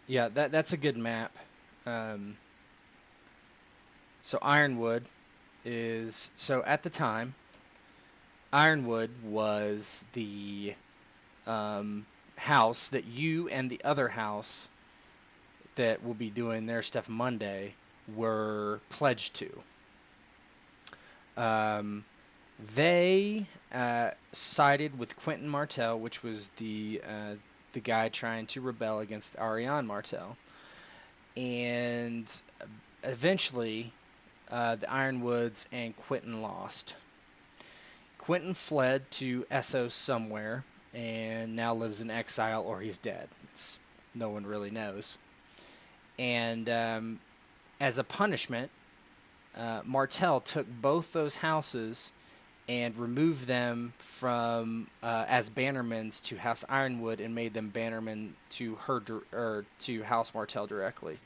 Yeah, that's a good map. Um, so Ironwood is so at the time, Ironwood was the um, house that you and the other house that will be doing their stuff Monday were pledged to. Um, they sided with Quentin Martell, which was the guy trying to rebel against Ariane Martell, and eventually the Ironwoods and Quentin lost. Quentin fled to Essos somewhere and now lives in exile, or he's dead. No one really knows. And as a punishment, Martell took both those houses and removed them from as bannermen to House Ironwood and made them bannermen to or to House Martell directly.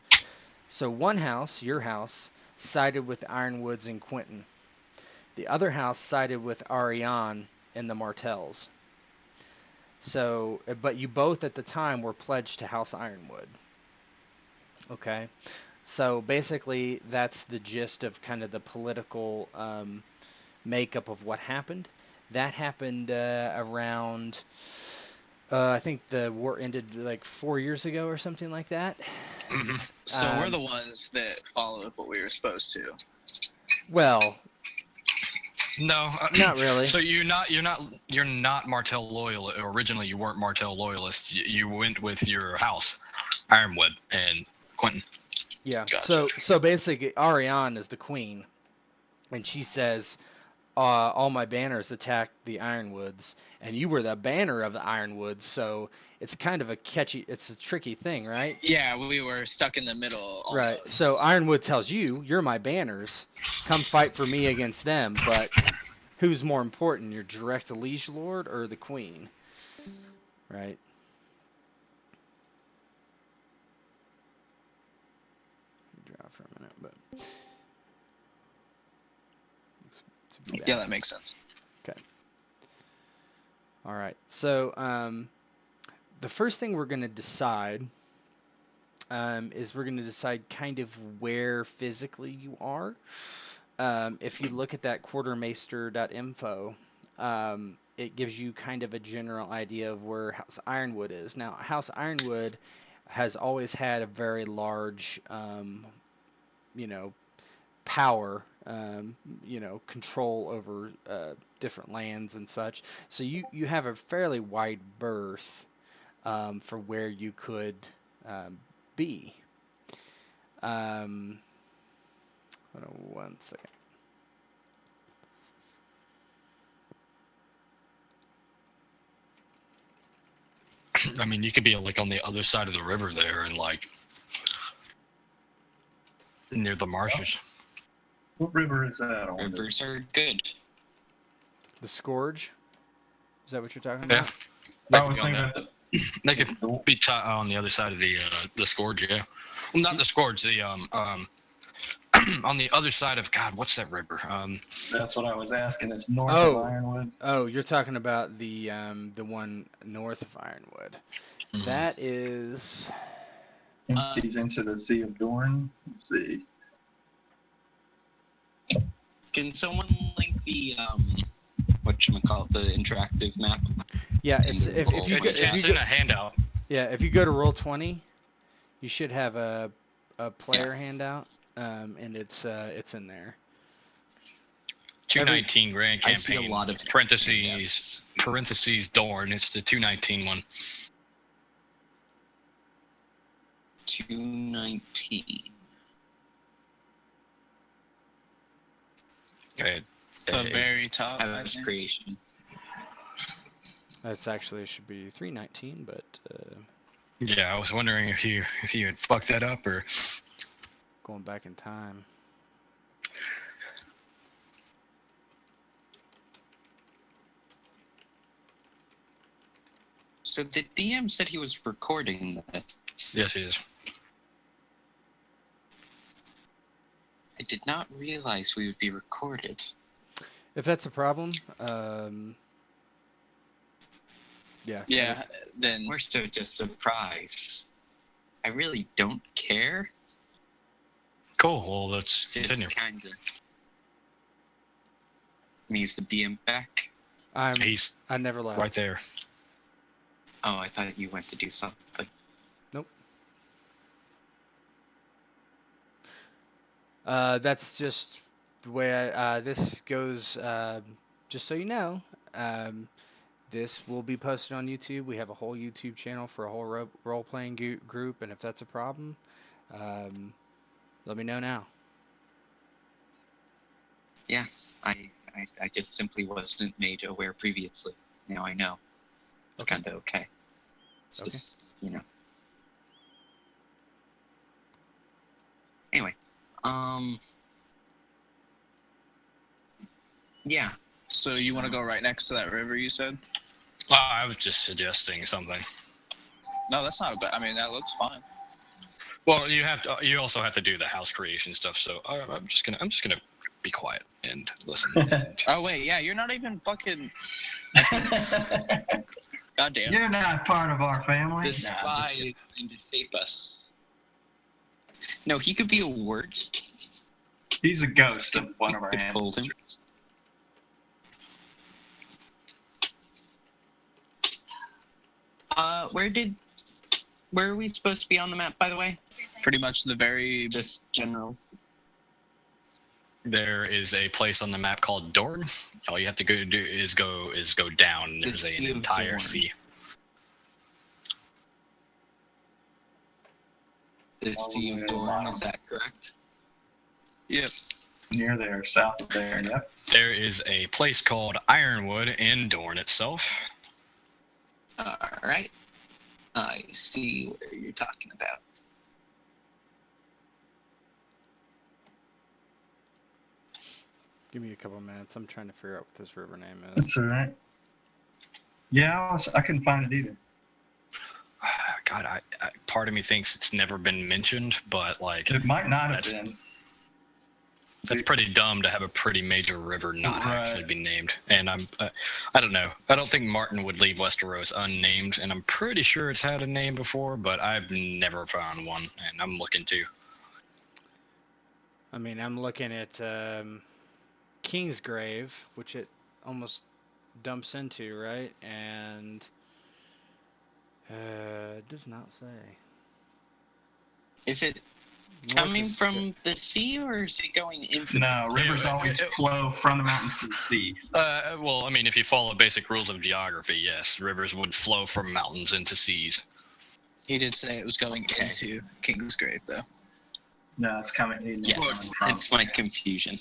So one house, your house, sided with the Ironwoods and Quentin. The other house sided with Ariane and the Martells. So, but you both at the time were pledged to House Ironwood. Okay, so basically that's the gist of kind of the political makeup of what happened. That happened around. I think the war ended like 4 years ago or something like that. Mm-hmm. So we're the ones that followed what we were supposed to. Well, No, not really. So you're not Martell loyal. Originally, you weren't Martell loyalists. You went with your house, Ironwood and Quentin. Yeah. Gotcha. So basically, Ariane is the queen, and she says, all my banners attacked the Ironwoods, and you were the banner of the Ironwoods, so it's kind of it's a tricky thing, right? Yeah, we were stuck in the middle almost. Right. So Ironwood tells you, you're my banners, come fight for me against them, but who's more important, your direct liege lord or the queen? Right. Drop for a minute, but yeah, that makes sense. Okay. All right. So the first thing we're going to decide is we're going to decide kind of where physically you are. If you look at that quartermaster.info, it gives you kind of a general idea of where House Ironwood is. Now, House Ironwood has always had a very large, power, control over different lands and such. So you have a fairly wide berth for where you could be. Hold on 1 second. I mean, you could be like on the other side of the river there, and like near the marshes. What river is that on? Rivers are good. The Scourge? Is that what you're talking Yeah. about? They could be on the other side of the Scourge, yeah. Well, not the Scourge, the on the other side of God. What's that river? That's what I was asking. It's north of Ironwood. Oh, you're talking about the one north of Ironwood. Mm-hmm. That is empties into the Sea of Dorne. Let's see. Can someone link the whatchamacallit, the interactive map? Yeah, it's if you it's in a handout. Yeah, if you go to Roll20, you should have a player handout, and it's in there. 219 Grand Campaign. I see a lot of parentheses Dorne. It's the 219 one. 219. The very top. House creation. That's actually should be 319, but. Yeah, I was wondering if you had fucked that up or. Going back in time. So the DM said he was recording this. Yes, he is. I did not realize we would be recorded. If that's a problem, yeah. Yeah, then we're so just surprised. I really don't care. Cool. Well, let's It's continue. just kind of. Means the DM back. He's I never left. right there. Oh, I thought you went to do something. Nope. That's just the way this goes. Just so you know, this will be posted on YouTube. We have a whole YouTube channel for a whole role-playing group, and if that's a problem, let me know now. Yeah, I just simply wasn't made aware previously. Now I know. It's Okay. kind of okay. It's Okay. just, Anyway, yeah. So you want to go right next to that river? You said. I was just suggesting something. No, that's not a bad. I mean, that looks fine. Well, you have to. You also have to do the house creation stuff. So I'm just gonna be quiet and listen. Oh wait, yeah, you're not even fucking. Goddamn. You're not part of our family. The spy is going to shape us. No, he could be a word. He's a ghost of one of our We could hold him. ancestors. Where are we supposed to be on the map, by the way? Pretty much the very. Just general. There is a place on the map called Dorn. All you have to do is go down. And The there's Sea an of entire Dorn. sea. The Sea of Dorn, is that correct? Yep. Near there, south of there, yep. There is a place called Ironwood in Dorn itself. Alright. I see where you're talking about. Give me a couple minutes. I'm trying to figure out what this river name is. That's all right. Yeah, I couldn't find it either. God, I part of me thinks it's never been mentioned, but like It might not have That's- been. that's pretty dumb to have a pretty major river not Right. actually be named. And I don't know. I don't think Martin would leave Westeros unnamed, and I'm pretty sure it's had a name before, but I've never found one, and I'm looking to. I mean, I'm looking at Kingsgrave, which it almost dumps into, right? And it does not say. Is it North coming is- from the sea, or is it going into No, the sea? rivers always flow from the mountains to the sea. Well, I mean, if you follow basic rules of geography, yes, rivers would flow from mountains into seas. He did say it was going Okay. into Kingsgrave, though. No, it's coming. Yes, it's my confusion.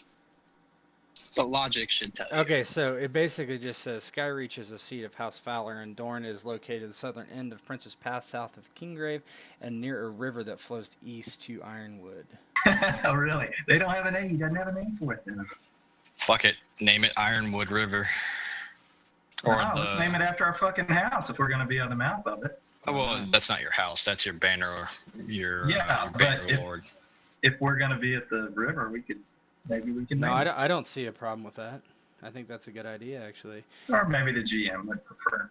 But logic should tell you. Okay, so it basically just says Skyreach is a seat of House Fowler, and Dorne is located at the southern end of Princess Path, south of Kingrave, and near a river that flows east to Ironwood. Oh, really? They don't have a name. He doesn't have a name for it then. Fuck it, name it Ironwood River. Or Wow, let's name it after our fucking house if we're going to be on the mouth of it. Oh, well, that's not your house. That's your banner, your Yeah, but banner if- lord. If we're going to be at the river, maybe we can No, name I don't see a problem with that. I think that's a good idea, actually. it. Or maybe the GM would prefer.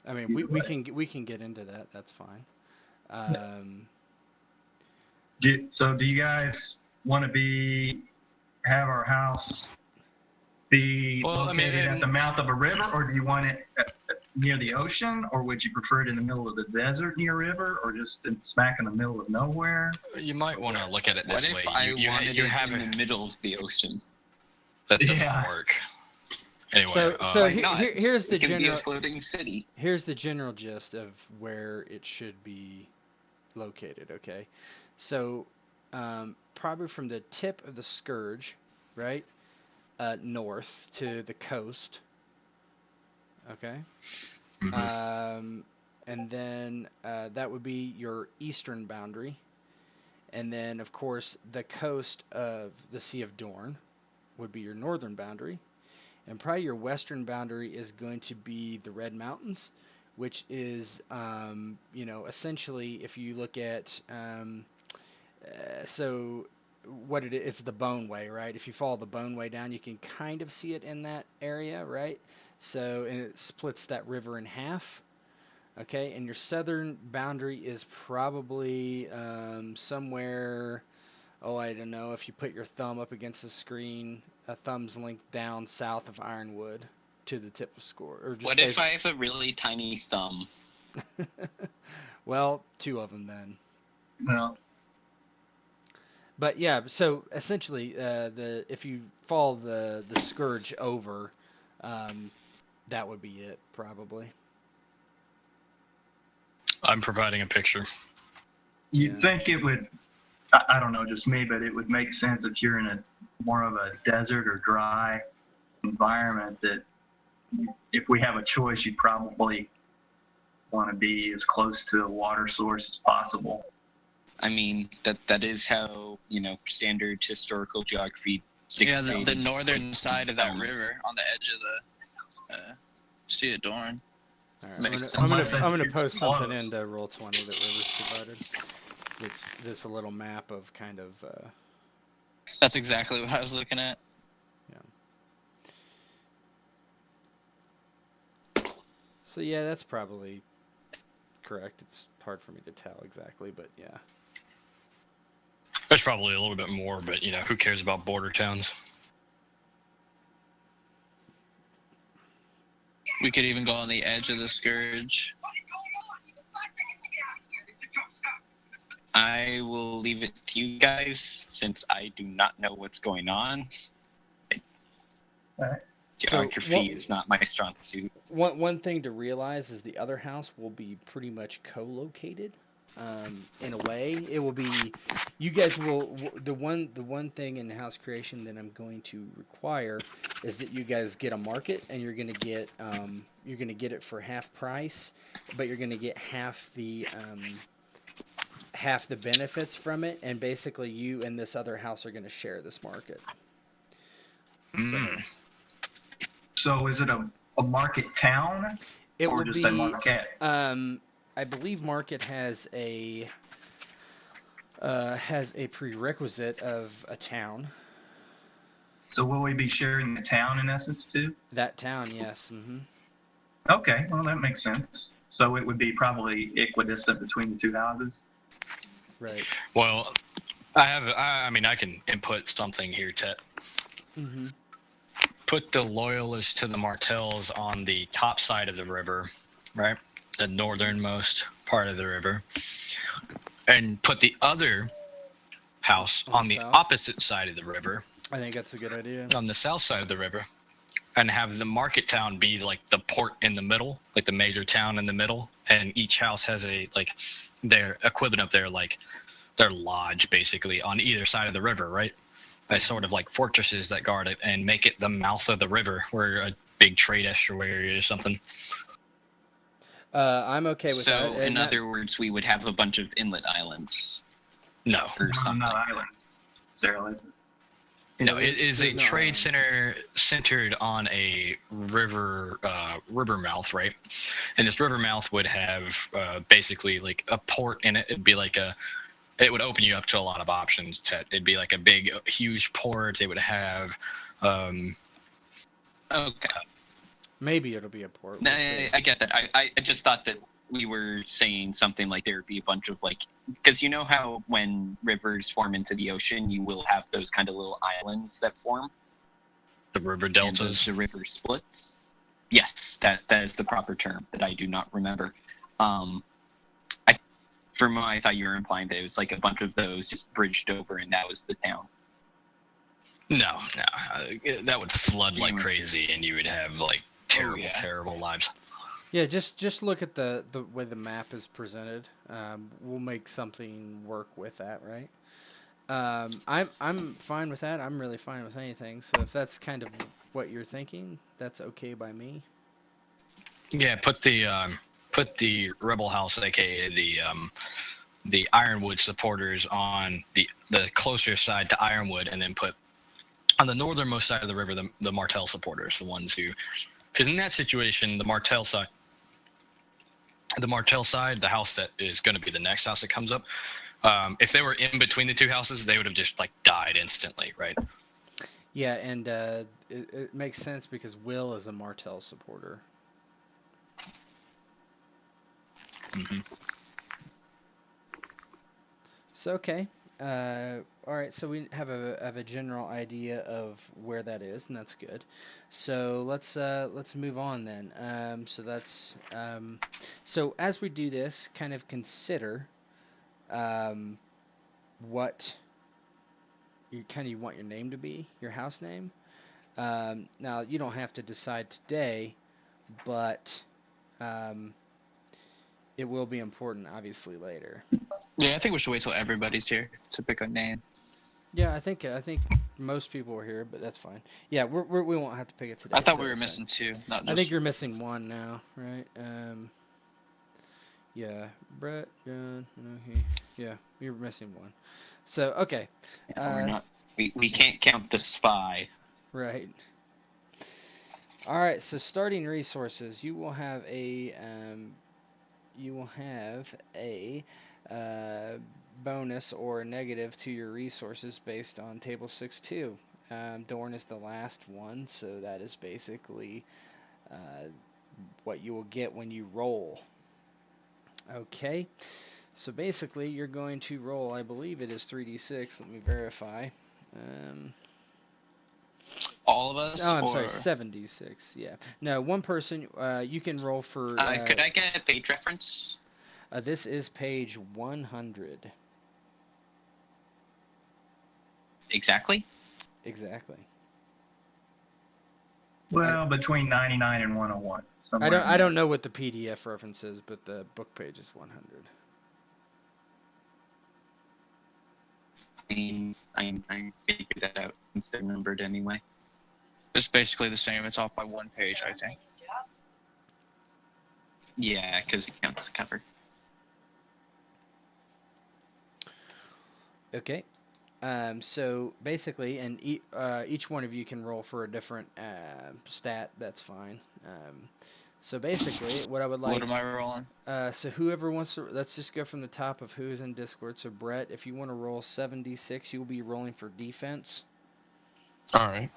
I mean, Either way. we can get into that. That's fine. So do you guys want to have our house be Well, I mean, located at the mouth of a river, or do you want it near the ocean, or would you prefer it in the middle of the desert near a river, or just smack in the middle of nowhere? You might want to look at it What this if way. I you wanted you it have in the middle of the ocean? that doesn't Yeah. work. Anyway, So Why he- not? here's the It can be general a floating city. here's the general gist of where it should be located. Okay, so probably from the tip of the Scourge, right, north to the coast. Okay. And then that would be your eastern boundary. And then, of course, the coast of the Sea of Dorne would be your northern boundary. And probably your western boundary is going to be the Red Mountains, which is, essentially, if you look at, so what it is, it's the Bone Way, right? If you follow the Bone Way down, you can kind of see it in that area, right? So, and it splits that river in half. Okay, and your southern boundary is probably somewhere. Oh, I don't know. If you put your thumb up against the screen, a thumb's length down south of Ironwood to the tip of score, or just What if I have a really tiny thumb? Well, two of them then. Well, But yeah, so essentially, if you follow the scourge over, that would be it probably. I'm providing a picture. you'd Yeah. think it would, I don't know, just me, but it would make sense if you're in a more of a desert or dry environment that if we have a choice, you'd probably want to be as close to a water source as possible. I mean, that is how, standard historical geography Yeah, dictated. the northern side of that river on the edge of the Sea of Dorn. All right, Makes I'm sense. gonna post something Close. into Roll20 that Rivers provided. It's this little map of kind of That's exactly what I was looking at. So yeah, that's probably correct. It's hard for me to tell exactly, but yeah. There's probably a little bit more, but who cares about border towns? We could even go on the edge of the Scourge. I will leave it to you guys since I do not know what's going on. Alright. Geography is not my strong suit. One thing to realize is the other house will be pretty much co-located. In a way, it will be. You guys will the one thing in house creation that I'm going to require is that you guys get a market, and you're gonna get it for half price, but you're gonna get half the benefits from it, and basically you and this other house are gonna share this market. Mm. So is it a market town It or will just be. a market? I believe market has a prerequisite of a town. So will we be sharing the town in essence too? That town, yes. Mm-hmm. Okay, well that makes sense. So it would be probably equidistant between the two houses. Right. Well, I can input something here, Tet. Mm-hmm. Put the loyalists to the Martells on the top side of the river, right? The northernmost part of the river. And put the other house on the south? opposite side of the river, I think that's a good idea. on the south side of the river, and have the market town be like the port in the middle, like the major town in the middle, and each house has their equivalent of their lodge basically on either side of the river, right? As sort of like fortresses that guard it, and make it the mouth of the river where a big trade estuary or something. I'm okay with that. So, in other words, we would have a bunch of inlet islands No, or something. Not islands, necessarily. no, it is a there's no trade islands. center centered on a river mouth, right? And this river mouth would have basically like a port in it. It'd be like it would open you up to a lot of options. It'd be like a big, huge port. It would have. Okay. Maybe it'll be a port. No, We'll see. I get that. I just thought that we were saying something like there would be a bunch of because you know how when rivers form into the ocean, you will have those kind of little islands that form. The river And deltas. the river splits. Yes, that is the proper term that I do not remember. I thought you were implying that it was like a bunch of those just bridged over, and that was the town. No, that would flood like crazy, and you would have like terrible, yeah. terrible lives. Yeah, just look at the way the map is presented. We'll make something work with that, right? I'm fine with that. I'm really fine with anything. So if that's kind of what you're thinking, that's okay by me. Yeah, put the Rebel House, aka the Ironwood supporters, on the closer side to Ironwood, and then put on the northernmost side of the river the Martell supporters, the ones who, because in that situation, the Martell side, the house that is going to be the next house that comes up, if they were in between the two houses, they would have just like died instantly, right? Yeah, and it makes sense because Will is a Martell supporter. Hmm. So okay. All right. So we have a general idea of where that is, and that's good. So let's move on then. So as we do this, kind of consider um, what you want your name to be, your house name. Now you don't have to decide today, but um, it will be important, obviously, later. Yeah, I think we should wait till everybody's here to pick a name. Yeah, I think most people are here, but that's fine. Yeah, we won't have to pick it today. I thought so we were it's fine. missing two, not I think just. you're missing one now, right? Yeah, Brett, John, okay. Yeah, you're missing one. So okay, We're not. We can't count the spy. right. All right. So starting resources, you will have a uh, bonus or a negative to your resources based on table 6-2. Dorn is the last one, so that is basically uh, what you will get when you roll. Okay, so basically you're going to roll, I believe it is 3d6, let me verify. All of us? I'm or... sorry, 7d6, yeah. No, one person, you can roll for... Could I get a page reference? this is page 100. Exactly. Exactly. Well, between 99 and 101. I don't know what the PDF reference is, but the book page is 100. I figured that out since they're numbered anyway. It's basically the same. It's off by one page, I think. Yeah, because it counts the cover. Okay. So basically, and each one of you can roll for a different stat. That's fine. So basically, what I would like. What am I rolling? So whoever wants to, let's just go from the top of who's in Discord. So Brett, if you want to roll 7d6, you'll be rolling for defense. All right.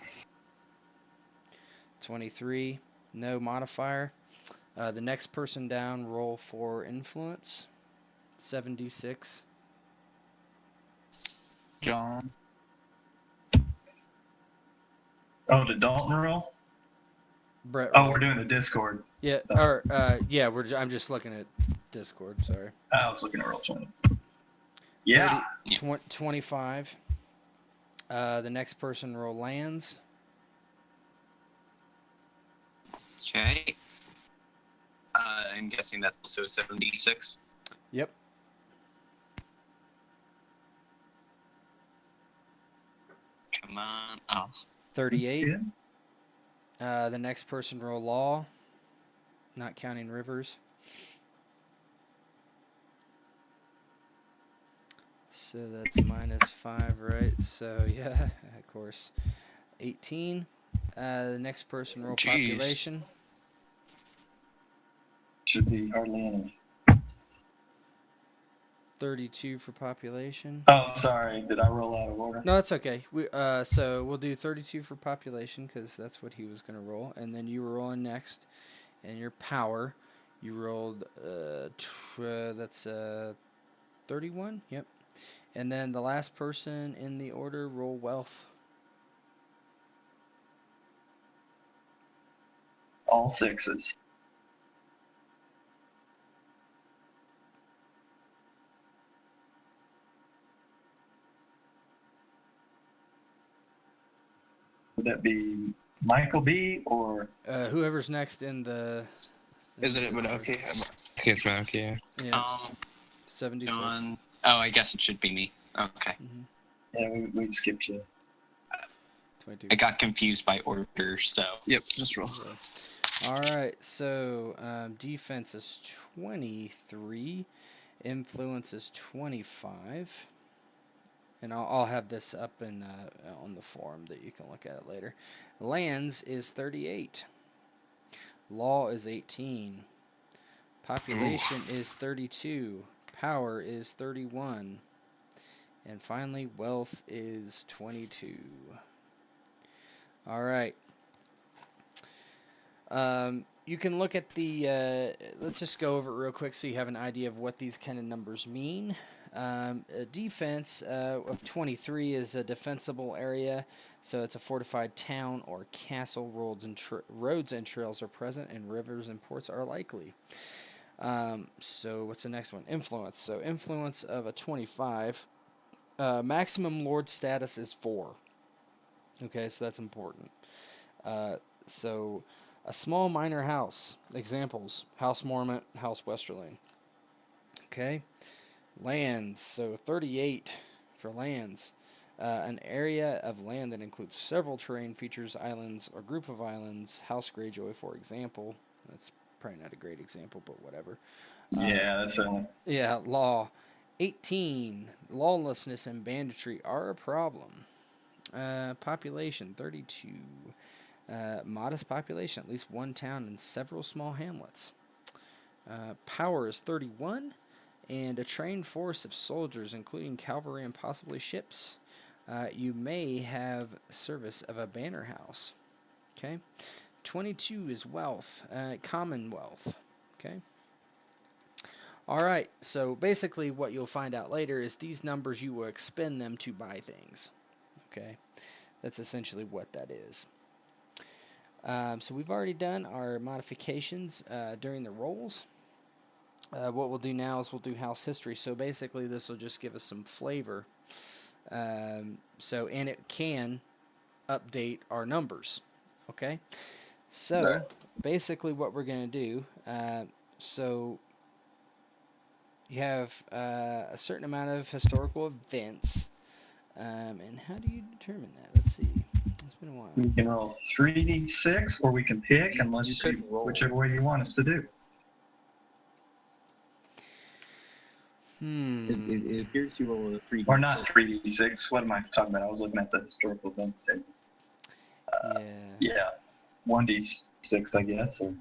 23, no modifier. The next person down, roll for influence. 7d6. John. Oh, the Dalton roll? Brett. Oh, roll. we're doing the Discord. Yeah, or yeah, I'm just looking at Discord. Sorry. I was looking at roll 20. Yeah. 25. The next person roll lands. Okay. I'm guessing that's also 76. Yep. Come on. Oh. 38. Yeah. The next person roll law, not counting rivers. So that's -5, right? So yeah, of course. 18. The next person roll Jeez. population. Should be hardly any. 32 for population. Oh, sorry. Did I roll out of order? No, that's okay. So we'll do 32 for population because that's what he was going to roll, and then you were rolling next, and your power, you rolled that's 31. Yep. And then the last person in the order roll wealth. All sixes. Would that be Michael B. or? Whoever's next in the. Is it order. okay? I think it's Mac, yeah. Yeah. 76. John. Oh, I guess it should be me. Okay. Mm-hmm. Yeah, we skipped you. 22. I got confused by order, so. Yep, just roll. All right, so defense is 23, influence is 25, and I'll have this up in on the forum that you can look at it later. Lands is 38, law is 18, population is 32, power is 31, and finally wealth is 22. All right. You can look at the. Let's just go over it real quick so you have an idea of what these kind of numbers mean. A defense of 23 is a defensible area, so it's a fortified town or castle. Roads and trails are present, and rivers and ports are likely. So what's the next one? Influence. So influence of a 25. Maximum lord status is 4. Okay, so that's important. So a small minor house. Examples: House Mormont, House Westerling. Okay. Lands. So 38 for lands. An area of land that includes several terrain features, islands, or group of islands. House Greyjoy, for example. That's probably not a great example, but whatever. Yeah, that's Yeah, law. 18. Lawlessness and banditry are a problem. Population 32. Modest population, at least one town and several small hamlets. Power is 31, and a trained force of soldiers, including cavalry and possibly ships. You may have service of a banner house. Okay. 22 is wealth, commonwealth. Okay. All right. So basically, what you'll find out later is these numbers, you will expend them to buy things. Okay. That's essentially what that is. So we've already done our modifications during the rolls. What we'll do now is we'll do house history. So basically, this will just give us some flavor. And it can update our numbers. Okay. So basically, what we're going to do. So you have a certain amount of historical events. And how do you determine that? Let's see. It's been a while. We can roll 3d6, or we can pick, and let's see whichever way you want us to do. It appears you roll a 3d6. Or not 3d6. What am I talking about? I was looking at the historical events tables. Yeah. 1d6, I guess. Or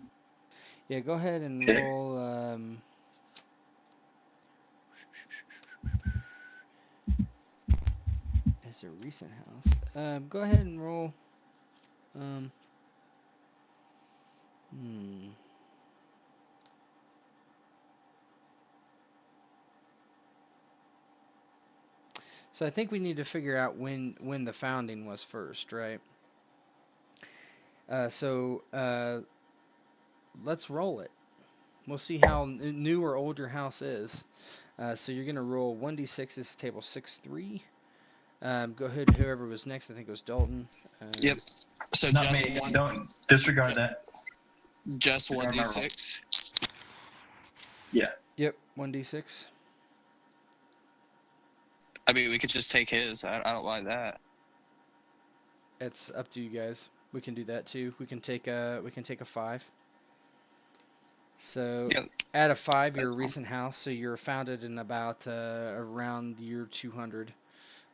Yeah, go ahead and pick. roll. As a recent house. Go ahead and roll. So I think we need to figure out when the founding was first, right? So let's roll it. We'll see how new or old your house is. So you're going to roll 1d6. This is table 6-3. Go ahead, whoever was next. I think it was Dalton. Yep. So Not just me. one. Don't disregard that. Just 1d6. Yeah. Yep, 1d6. I mean, we could just take his. I don't like that. It's up to you guys. We can do that too. We can take a 5. So Yep. add a 5. You're a That's fine. recent house, so you're founded in about around the year 200.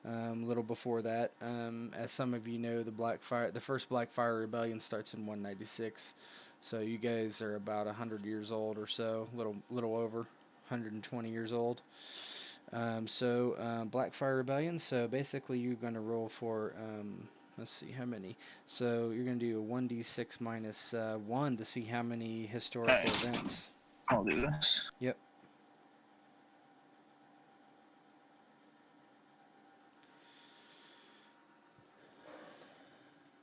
A little before that. As some of you know, the first Blackfire Rebellion starts in 196. So you guys are about 100 years old or so, little over 120 years old. Blackfire Rebellion. So basically, you're going to roll for. Let's see how many. So you're going to do a 1d6 minus 1 to see how many historical events. I'll do this. Yep.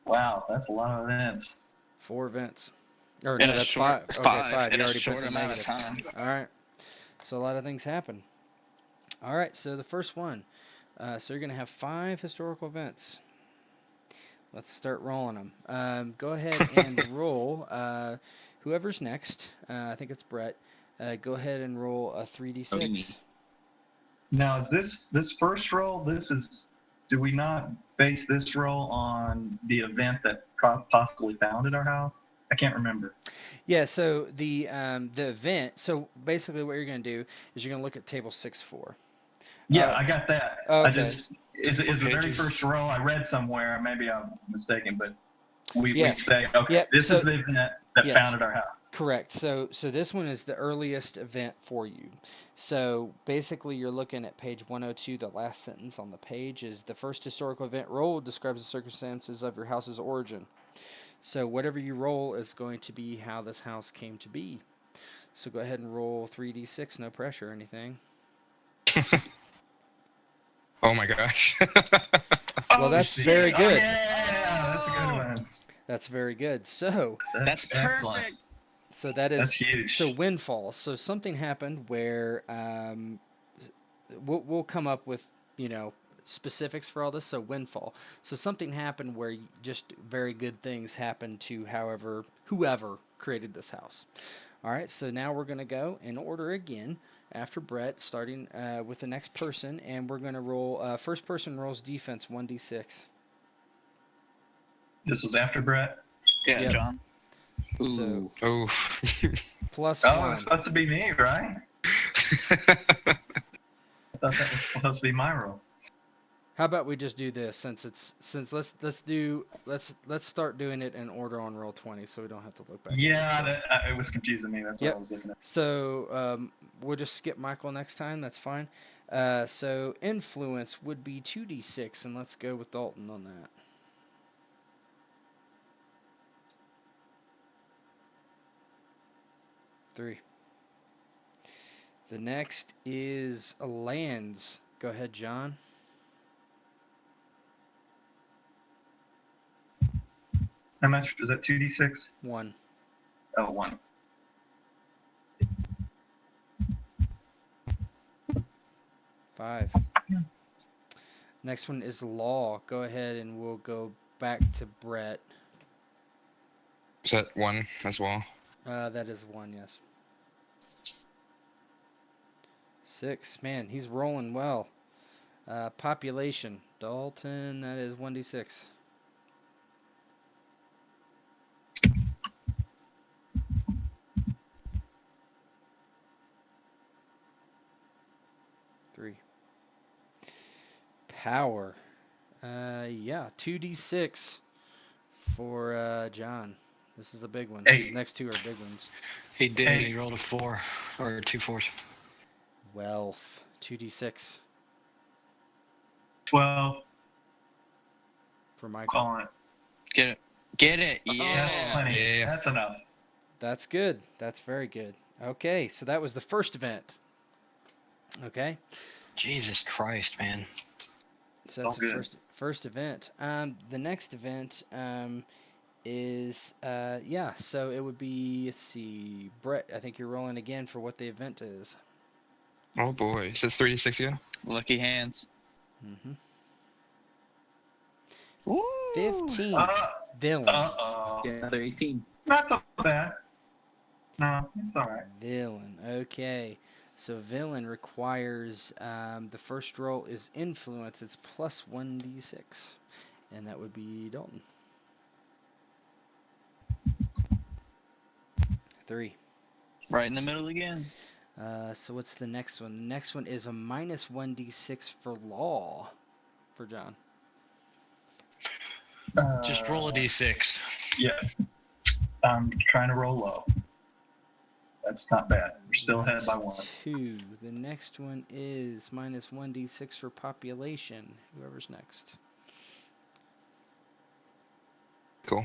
Wow, that's a lot of events. 4 events. Or In no, a that's short 5. Okay, 5. 5. In You a already short put the amount of negative. time. All right. So a lot of things happen. All right. So the first one. So you're going to have 5 historical events. Let's start rolling them. Go ahead and roll. Whoever's next, I think it's Brett. Go ahead and roll a 3d6. Now, is this first roll? Do we not base this roll on the event that possibly founded our house? I can't remember. Yeah. So the event. So basically, what you're going to do is you're going to look at table 6-4. Yeah, I got that. Okay. Is the very pages? first row I read somewhere, maybe I'm mistaken, but we Yes. say, okay, Yep, this so- is the event that yes. founded our house. Correct. So this one is the earliest event for you. So basically, you're looking at page 102. The last sentence on the page is the first historical event rolled describes the circumstances of your house's origin. So whatever you roll is going to be how this house came to be. So go ahead and roll 3d6, no pressure or anything. Oh my gosh. Well, that's shit. very Oh, good. yeah, that's a good one. That's very good. So That's excellent. perfect. that is That's huge. so windfall. So something happened where we'll come up with specifics for all this. So windfall. So something happened where just very good things happened to whoever created this house. All right. So now we're gonna go in order again after Brett, starting with the next person, and we're gonna roll. First person rolls defense 1d6. This was after Brett. Yeah, Yep. John. So Oof. plus Oh, one. it's supposed to be me, right? I thought that was supposed to be my role. How about we just do this let's start doing it in order on roll 20 so we don't have to look back. Yeah, it was confusing me. That's Yep. what I was looking at. So we'll just skip Michael next time. That's fine. So influence would be 2d6, and let's go with Dalton on that. Three. The next is lands. Go ahead, John. How much is that? 2d6? 1. Oh, 1. Five. Next one is law. Go ahead, and we'll go back to Brett. Is that 1 as well? That is 1, yes. 6. Man, he's rolling well. Population. Dalton, that is 1d6. Three. Power. Yeah, 2d6 for John. This is a big one. Hey. These next two are big ones. He did. Hey. He rolled a 4 or 2 4s. Wealth. 2d6 12. for Michael. Calling it. Get it. Get it. That's Yeah. plenty. Yeah. That's enough. That's good. That's very good. Okay, so that was the first event. Okay. Jesus Christ, man. So that's All the good. first event. The next event is so it would be, let's see, Brett, I think you're rolling again for what the event is. Oh boy. Is it 3d6 again? Lucky hands. Mm-hmm. Woo. 15. Uh Villain. oh. Yeah, another 18. Not so bad. No, it's all right. Villain. Okay. So villain requires the first roll is influence. It's plus 1d6. And that would be Dalton. 3. Right in the middle again. So what's the next one? The next one is a minus 1d6 for law for John. Just roll a d6. Yeah. I'm trying to roll low. That's not bad. We're still ahead by 1. 2. The next one is minus 1d6 for population. Whoever's next. Cool.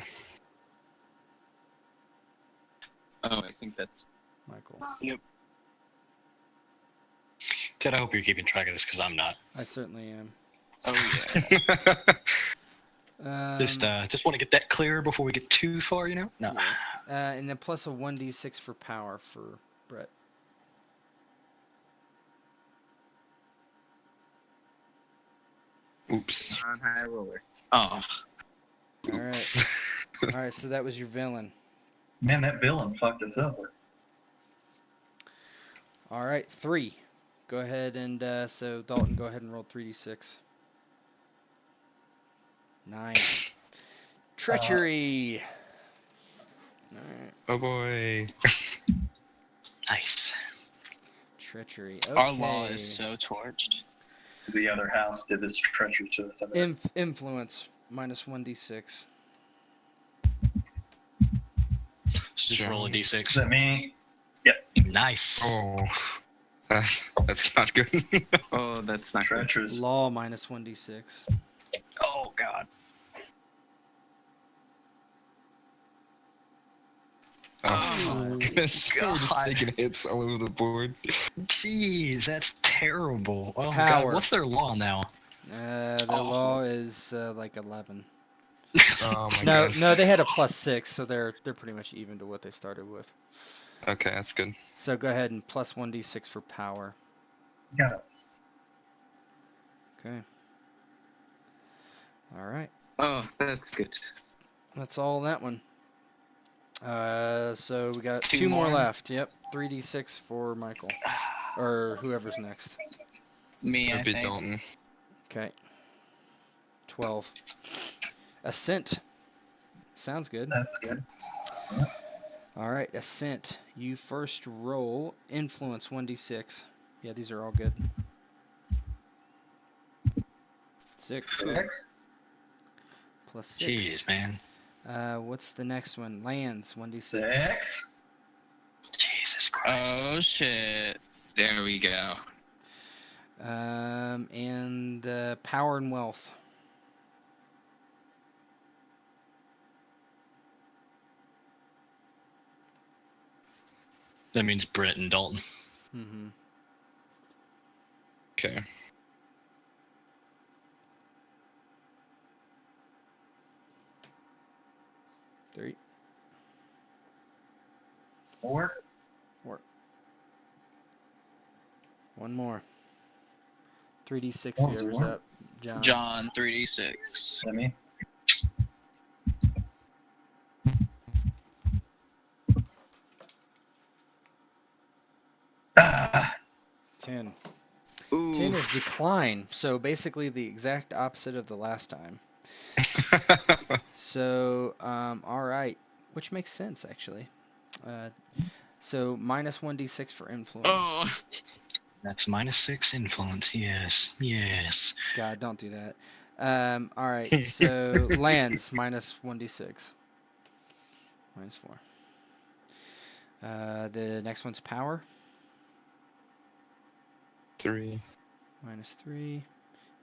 Oh, I think that's Michael. Ted, I hope you're keeping track of this because I'm not. I certainly am. Oh yeah. Just want to get that clear before we get too far, you know? No. And then plus a 1d6 for power for Brett. Oops. on high roller. Oh. All right. All right, so that was your villain. Man, that villain fucked us up. All right, 3. Go ahead and, so Dalton, go ahead and roll 3d6. 9. Treachery. All right, Oh boy. Nice. treachery. Our law Okay. is so torched. The other house did this treachery to us. I bet. Influence, minus 1d6. Just roll a Is d6. that me? Nice. Oh. That's not good. Oh, that's not good. Treacherous. Law, minus 1d6. Oh, God. Oh, We're just God. taking hits all over the board. Jeez, that's terrible. Oh, Power. God. What's their law now? Their Awful. law is like 11. Oh my No, gosh. no, they had a +6, so they're pretty much even to what they started with. Okay, that's good. So go ahead and plus 1d6 for power. Got it. Okay. All right. Oh, that's good. That's all that one. So we got Two two more more? left. Yep. 3d6 for Michael. Or whoever's next. Me, I It'd be think. Dalton. Okay. 12. Ascent. Sounds good. That's good. All right, Ascent. You first roll Influence 1d6. Yeah, these are all good. 6 6. plus 6. Jeez, man. What's the next one? Lands 1d6. 6. Jesus Christ. Oh shit. There we go. And Power and Wealth. That means Brett and Dalton. Mm-hmm. Okay. Three. 4. One more. 3d6. Oh, Whoever's more? up. John. John 3d6. Let me. Ah, 10. Ooh. 10 is decline. So basically the exact opposite of the last time. So, all right. Which makes sense, actually. So minus 1d6 for influence. Oh. That's -6 influence. Yes. Yes. God, don't do that. All right. So lands minus 1d6. Minus 4. The next one's power. 3. Minus 3.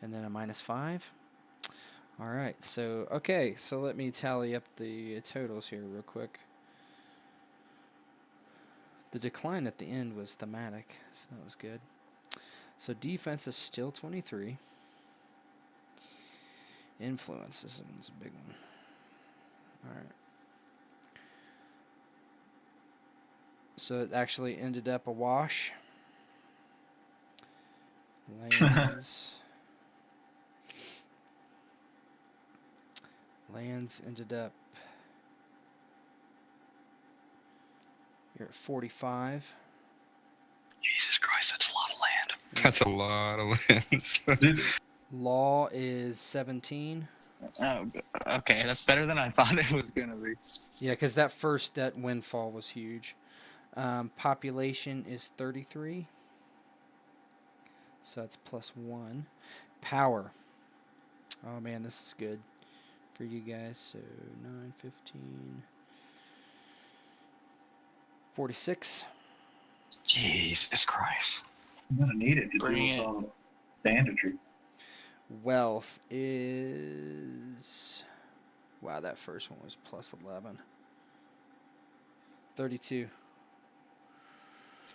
And then a minus 5. All right. So, okay. So let me tally up the totals here real quick. The decline at the end was thematic, so that was good. So defense is still 23. Influence, this one's a big one. All right. So it actually ended up a wash. Lands ended up. You're at 45. Jesus Christ, that's a lot of land. That's a lot of lands. Law is 17. Oh, okay. That's better than I thought it was gonna be. Yeah, because that windfall was huge. Population is 33. So that's +1. Power. Oh man, this is good for you guys. So 9, 15, 46. Jesus Christ. I'm gonna need it to Bring do it. with all the banditry. Wealth is. Wow, that first one was +11. 32.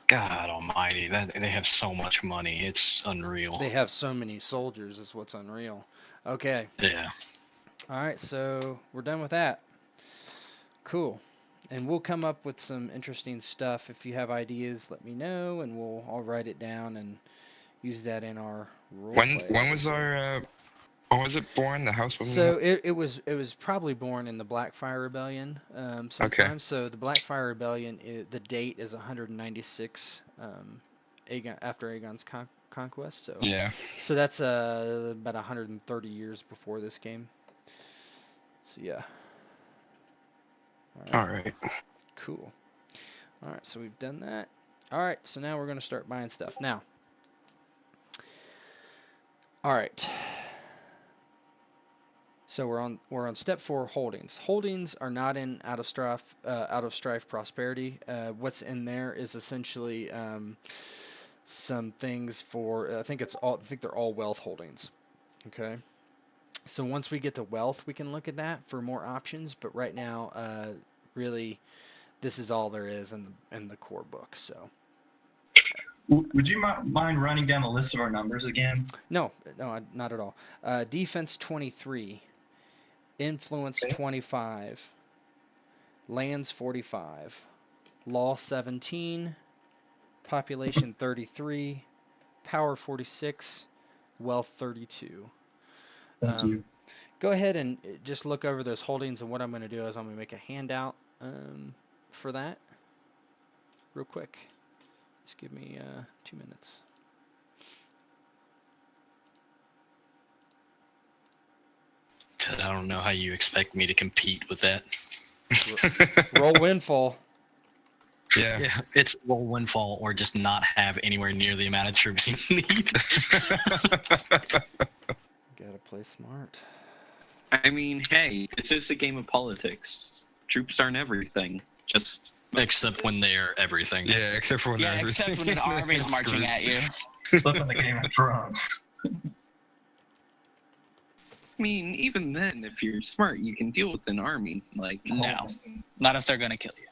God almighty. They have so much money. It's unreal. They have so many soldiers, is what's unreal. Okay. Yeah. All right, so we're done with that. Cool. And we'll come up with some interesting stuff. If you have ideas, let me know, and I'll write it down and use that in our role when play was episode. our when was it born? The house was So it was probably born in the Blackfire Rebellion sometime. So the Blackfire Rebellion, the date is 196 after Aegon's conquest. So Yeah. so that's about 130 years before this game. So yeah. All right. Cool. All right, so we've done that. All right, so now we're going to start buying stuff. Now, all right. So we're on step 4, holdings. Holdings are not in out of strife prosperity. What's in there is essentially some things for I think they're all wealth holdings. Okay. So once we get to wealth, we can look at that for more options. But right now, really, this is all there is in the core book. So Would you mind running down the list of our numbers again? no, not at all. Defense 23, influence Okay. 25, lands 45, law 17, population 33, power 46, wealth 32. Thank you. Go ahead and just look over those holdings, and what I'm going to do is I'm going to make a handout for that real quick. Just give me 2 minutes. Ted, I don't know how you expect me to compete with that. Roll windfall. Yeah. Yeah, it's roll windfall or just not have anywhere near the amount of troops you need. Gotta play smart. I mean, hey, this is a game of politics. Troops aren't everything. Just Except when they're everything. Yeah, except for when Yeah, they're except when an everything. army's marching at you. Flipping the Game of Thrones. I mean, even then, if you're smart, you can deal with an army. Like, No, not if they're gonna kill you.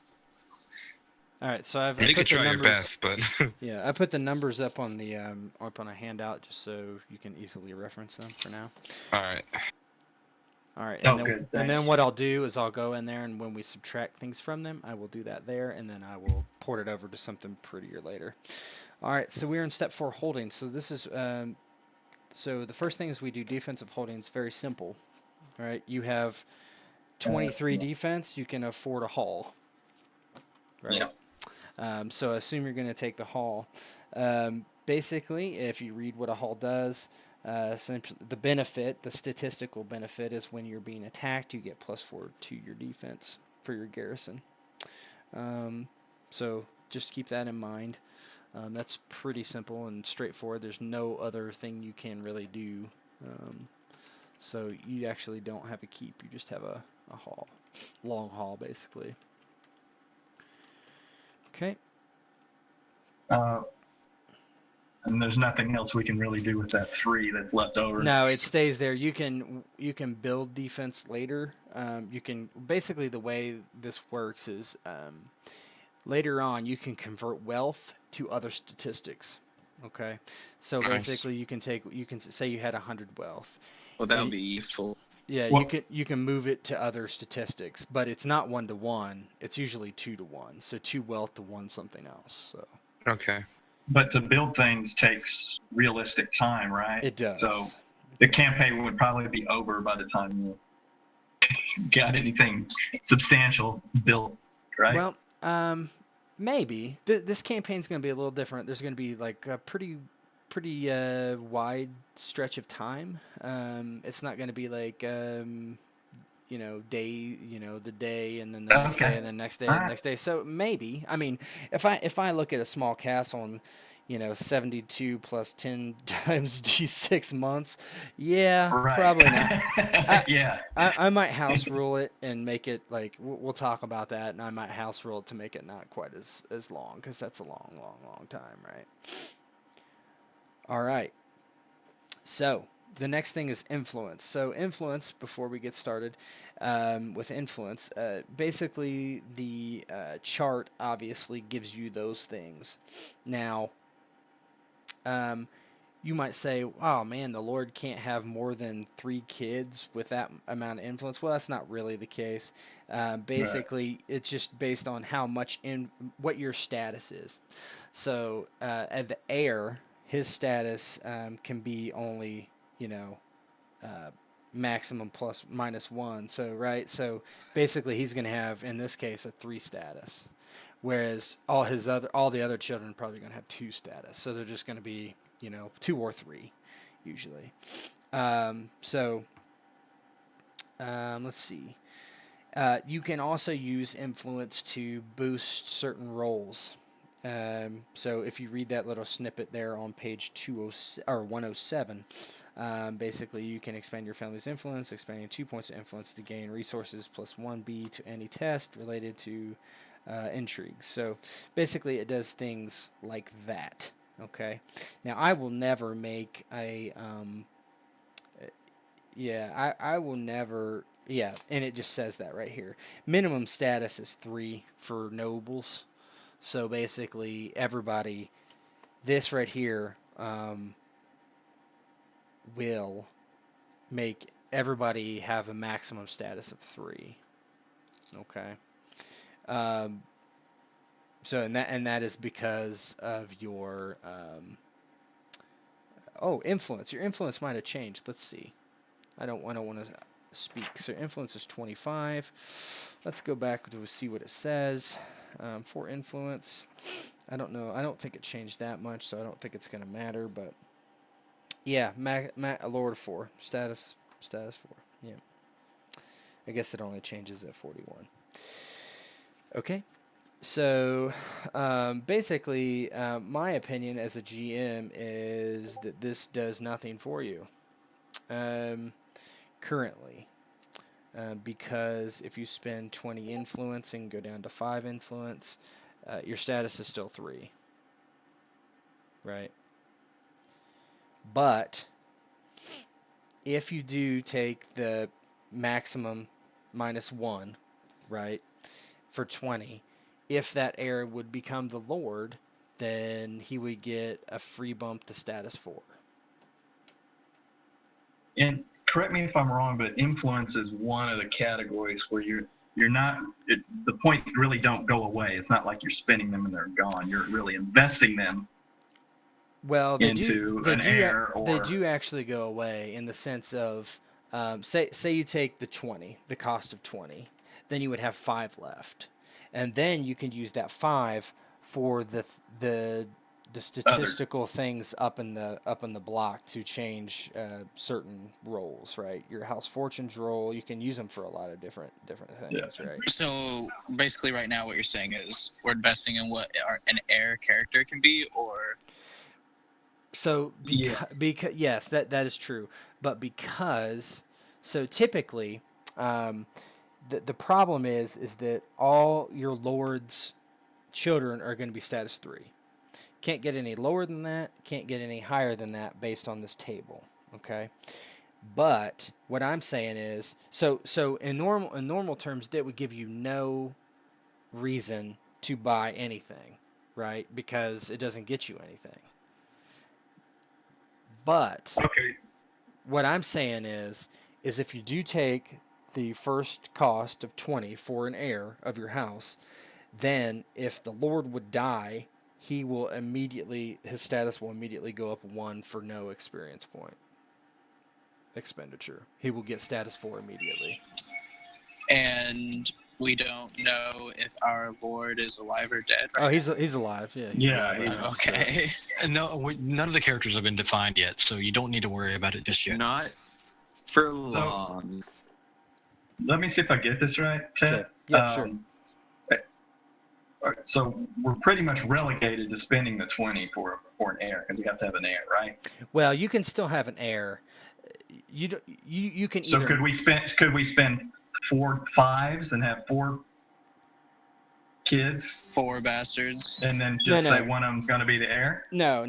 All right, so I've You put could the try your numbers. best, but Yeah, I put the numbers up on the up on a handout just so you can easily reference them for now. all right. All right, Oh, and then good, and thanks. then what I'll do is I'll go in there, and when we subtract things from them, I will do that there, and then I will port it over to something prettier later. All right, so we're in step 4, holdings. So this is so the first thing is we do defensive holdings. Very simple. All right, you have 23 yeah. defense. You can afford a haul. Right. Yeah. So assume you're going to take the haul. Basically, if you read what a haul does, the benefit, the statistical benefit, is when you're being attacked, you get +4 to your defense for your garrison. So just keep that in mind. That's pretty simple and straightforward. There's no other thing you can really do. So you actually don't have a keep. You just have a haul. Long haul, basically. Okay. And there's nothing else we can really do with that 3 that's left over. No, it stays there. You can build defense later. You can basically, the way this works is later on you can convert wealth to other statistics. Okay, so Nice. basically you can say you had 100 wealth. well, that would be useful. Yeah, Well- you can move it to other statistics, but it's not 1-to-1. It's usually 2-to-1. So 2 wealth to 1 something else. So Okay. But to build things takes realistic time, right? it does. So the campaign would probably be over by the time you got anything substantial built, right? Well, maybe this campaign's going to be a little different. There's going to be like a pretty wide stretch of time. It's not going to be like the day and then the next day Okay. and the next day and the next day. So maybe, I mean, if I look at a small castle and 72 plus 10 times D6 months, yeah, Right. probably not. Yeah. I might house rule it and make it like we'll talk about that, and I might house rule it to make it not quite as long, because that's a long time, right? All right. So the next thing is influence. So influence, before we get started with influence, basically the chart obviously gives you those things. Now, you might say, oh man, the Lord can't have more than 3 kids with that amount of influence. Well, that's not really the case. Basically, it's just based on how much what your status is. So at the heir, his status can be only, maximum -1. So, right? So basically he's going to have, in this case, a 3 status. Whereas all the other children are probably going to have 2 status. So they're just going to be, 2 or 3, usually. Let's see. You can also use influence to boost certain rolls. So if you read that little snippet there on page 107, basically you can expand your family's influence, expanding 2 points of influence to gain resources +1B to any test related to intrigue. So basically it does things like that. Okay. Now I will never make Yeah, I will never. Yeah, and it just says that right here. Minimum status is 3 for nobles. So basically, everybody, this right here will make everybody have a maximum status of 3. Okay. Um, so and that is because of your influence. Your influence might have changed. Let's see. I don't want to speak. So influence is 25. Let's go back to see what it says. For influence, I don't know. I don't think it changed that much, so I don't think it's going to matter. But yeah, Lord 4 status 4. Yeah, I guess it only changes at 41. Okay. So, basically, my opinion as a GM is that this does nothing for you currently. Because if you spend 20 influence and go down to 5 influence, your status is still 3. Right? But if you do take the maximum -1, right, for 20, if that heir would become the Lord, then he would get a free bump to status 4. And correct me if I'm wrong, but influence is one of the categories where you're not. The points really don't go away. It's not like you're spending them and they're gone. You're really investing them Well, into an heir or they do actually go away in the sense of, say you take the 20, the cost of 20, then you would have 5 left, and then you can use that 5 for the statistical things up in the block to change certain roles, right? Your house fortunes roll, you can use them for a lot of different things, right? So basically, right now, what you're saying is we're investing in what an heir character can be, or So because yes, that is true, but because so typically, the problem is that all your lord's children are going to be status 3. Can't get any lower than that. Can't get any higher than that based on this table. Okay, but what I'm saying is so in normal terms that would give you no reason to buy anything, right? Because it doesn't get you anything. But okay. what I'm saying is if you do take the first cost of 20 for an heir of your house, then if the Lord would die, his status will immediately go up 1 for no experience point expenditure. He will get status 4 immediately. and we don't know if our Lord is alive or dead. Oh, he's alive. Yeah. He's alive right now, Okay. And none of the characters have been defined yet, so you don't need to worry about it just yet. Not for long. Let me see if I get this right, Ted. Okay. Yeah, sure. All right, so we're pretty much relegated to spending the 20 for an heir because we have to have an heir, right? Well, you can still have an heir. You can So either. could we spend 4 5s and have 4 kids 4 bastards. and then just No. say one of them's going to be the heir? No.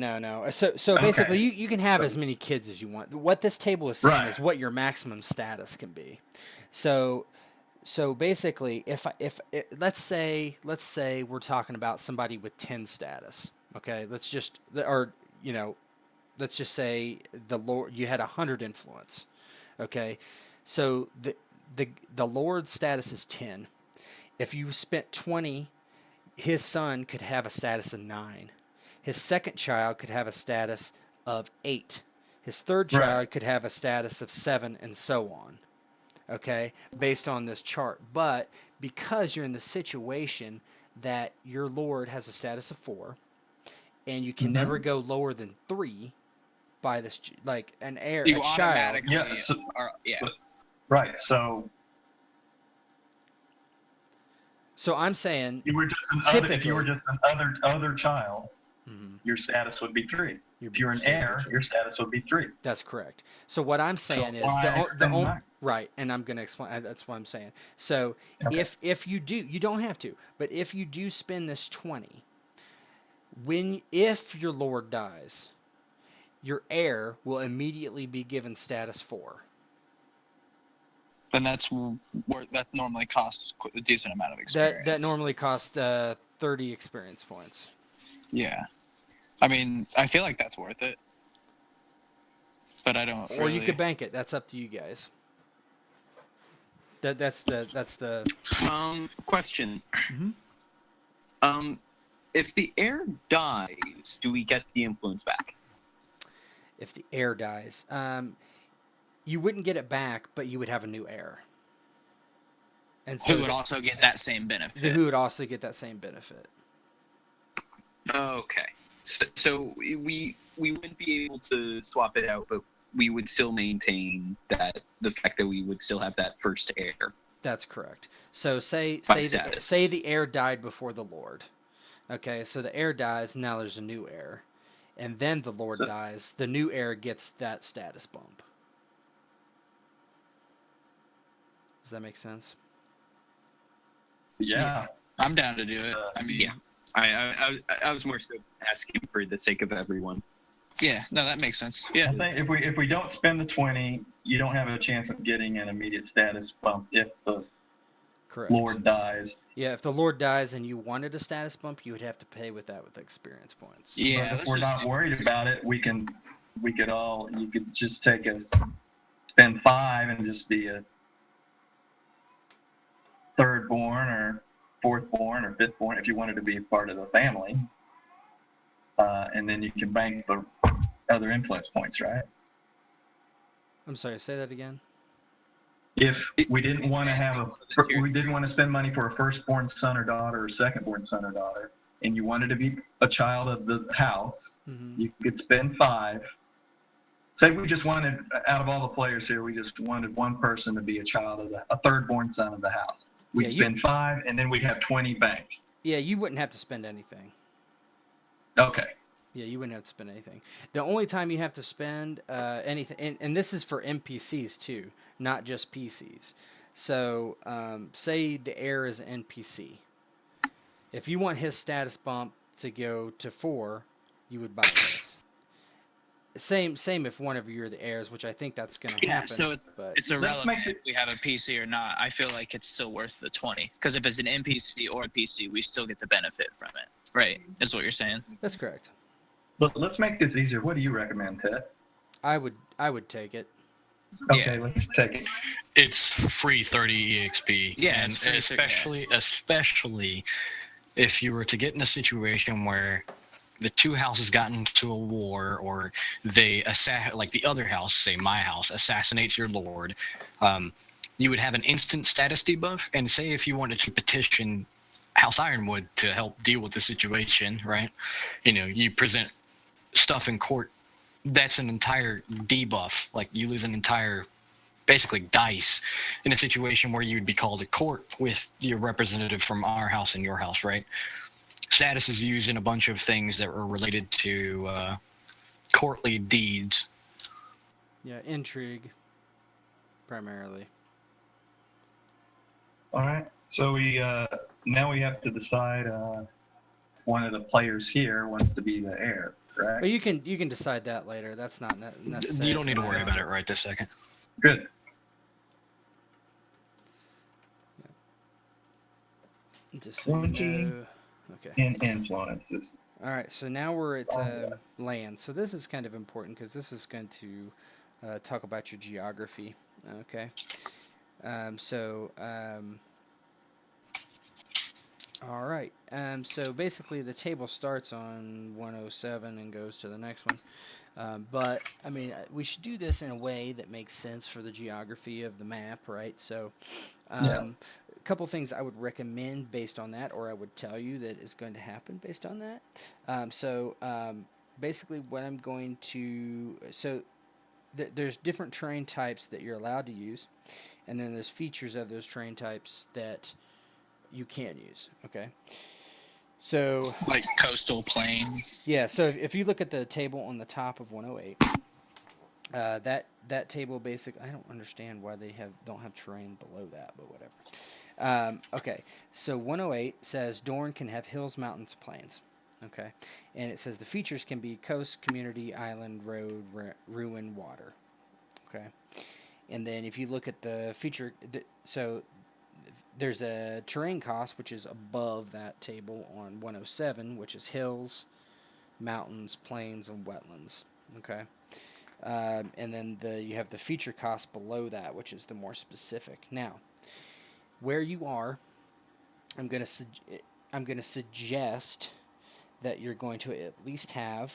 So basically, you can have as many kids as you want. What this table is saying Right. is what your maximum status can be. So basically, if let's say we're talking about somebody with 10 status. Okay, let's just say the Lord, you had 100 influence. Okay, so the Lord's status is 10. If you spent 20, his son could have a status of 9. His second child could have a status of 8. His third child could have a status of 7, and so on. Okay, based on this chart. But because you're in the situation that your Lord has a status of 4, and you can never go lower than 3 by this, like an heir, You a child. automatically are, Right. So I'm saying if you were just an other child, your status would be 3. If you're an heir, your status would be 3. That's correct. So what I'm saying is right, and I'm going to explain. That's what I'm saying. So if you do, you don't have to, but if you do spend this 20, if your Lord dies, your heir will immediately be given status 4. then that's where that normally costs a decent amount of experience. That normally costs 30 experience points. Yeah. I mean, I feel like that's worth it. But I don't Or you really... could bank it. That's up to you guys. That's the Question. Mhm. If the heir dies, do we get the influence back? If the heir dies, you wouldn't get it back, but you would have a new heir. And so Who would also get that same benefit. who would also get that same benefit. Okay. So we wouldn't be able to swap it out, but we would still maintain that the fact that we would still have that first heir. That's correct. So say status. the heir died before the lord. Okay, so the heir dies, now there's a new heir. And then the lord dies, the new heir gets that status bump. Does that make sense? Yeah. I'm down to do it. I mean, Yeah. I was more so asking for the sake of everyone. Yeah, no, that makes sense. Yeah. I think if we don't spend the 20, you don't have a chance of getting an immediate status bump if the Correct. Lord dies. Yeah, if the lord dies and you wanted a status bump, you would have to pay with that with experience points. Yeah, But if we're not worried about it, you could just spend 5 and just be a third born or fourth born or fifth born if you wanted to be a part of the family. And then you can bank the other influence points, right? I'm sorry, say that again. If we didn't want to spend money for a firstborn son or daughter or secondborn son or daughter, and you wanted to be a child of the house, you could spend 5. Say we just wanted, out of all the players here, we just wanted one person to be a third-born son of the house. We'd spend 5, and then we'd have 20 banked. Yeah, you wouldn't have to spend anything. Okay. Yeah, you wouldn't have to spend anything. The only time you have to spend anything, and this is for NPCs too, not just PCs. So, say the heir is an NPC. If you want his status bump to go to 4, you would buy this. Same if one of you are the heirs, which I think that's going to happen. So but it's irrelevant if we have a PC or not. I feel like it's still worth the 20. Because if it's an NPC or a PC, we still get the benefit from it. Right? Is what you're saying? That's correct. But let's make this easier. What do you recommend, Ted? I would take it. Okay, let's take it. It's free 30 EXP. Yeah, and it's free, especially if you were to get in a situation where the two houses got into a war, or they like the other house, say my house, assassinates your lord, you would have an instant status debuff. And say if you wanted to petition House Ironwood to help deal with the situation, right? You present stuff in court, that's an entire debuff. Like you lose an entire, basically, dice in a situation where you'd be called to court with your representative from our house and your house, right? Status is used in a bunch of things that were related to courtly deeds. Yeah, intrigue, primarily. All right. So now we have to decide one of the players here wants to be the heir, correct? But you can decide that later. That's not necessary. You don't need to worry about it right this second. Good. Just so you know. Okay. And influences. All right, so now we're at land. So this is kind of important because this is going to talk about your geography. Okay. All right. So basically, the table starts on 107 and goes to the next one. But I mean, we should do this in a way that makes sense for the geography of the map, right? So, a couple things I would recommend based on that, or I would tell you that is going to happen based on that. Basically, what I'm going to there's different terrain types that you're allowed to use, and then there's features of those terrain types that you can use. Okay. So like coastal plain. Yeah. So if you look at the table on the top of 108, that table basically, I don't understand why they don't have terrain below that, but whatever. Okay. So 108 says Dorne can have hills, mountains, plains. Okay. And it says the features can be coast, community, island, road, ruin, water. Okay. And then if you look at the feature, so there's a terrain cost, which is above that table on 107, which is hills, mountains, plains, and wetlands. Okay. And then you have the feature cost below that, which is the more specific. Now, where you are, I'm going to suggest that you're going to at least have,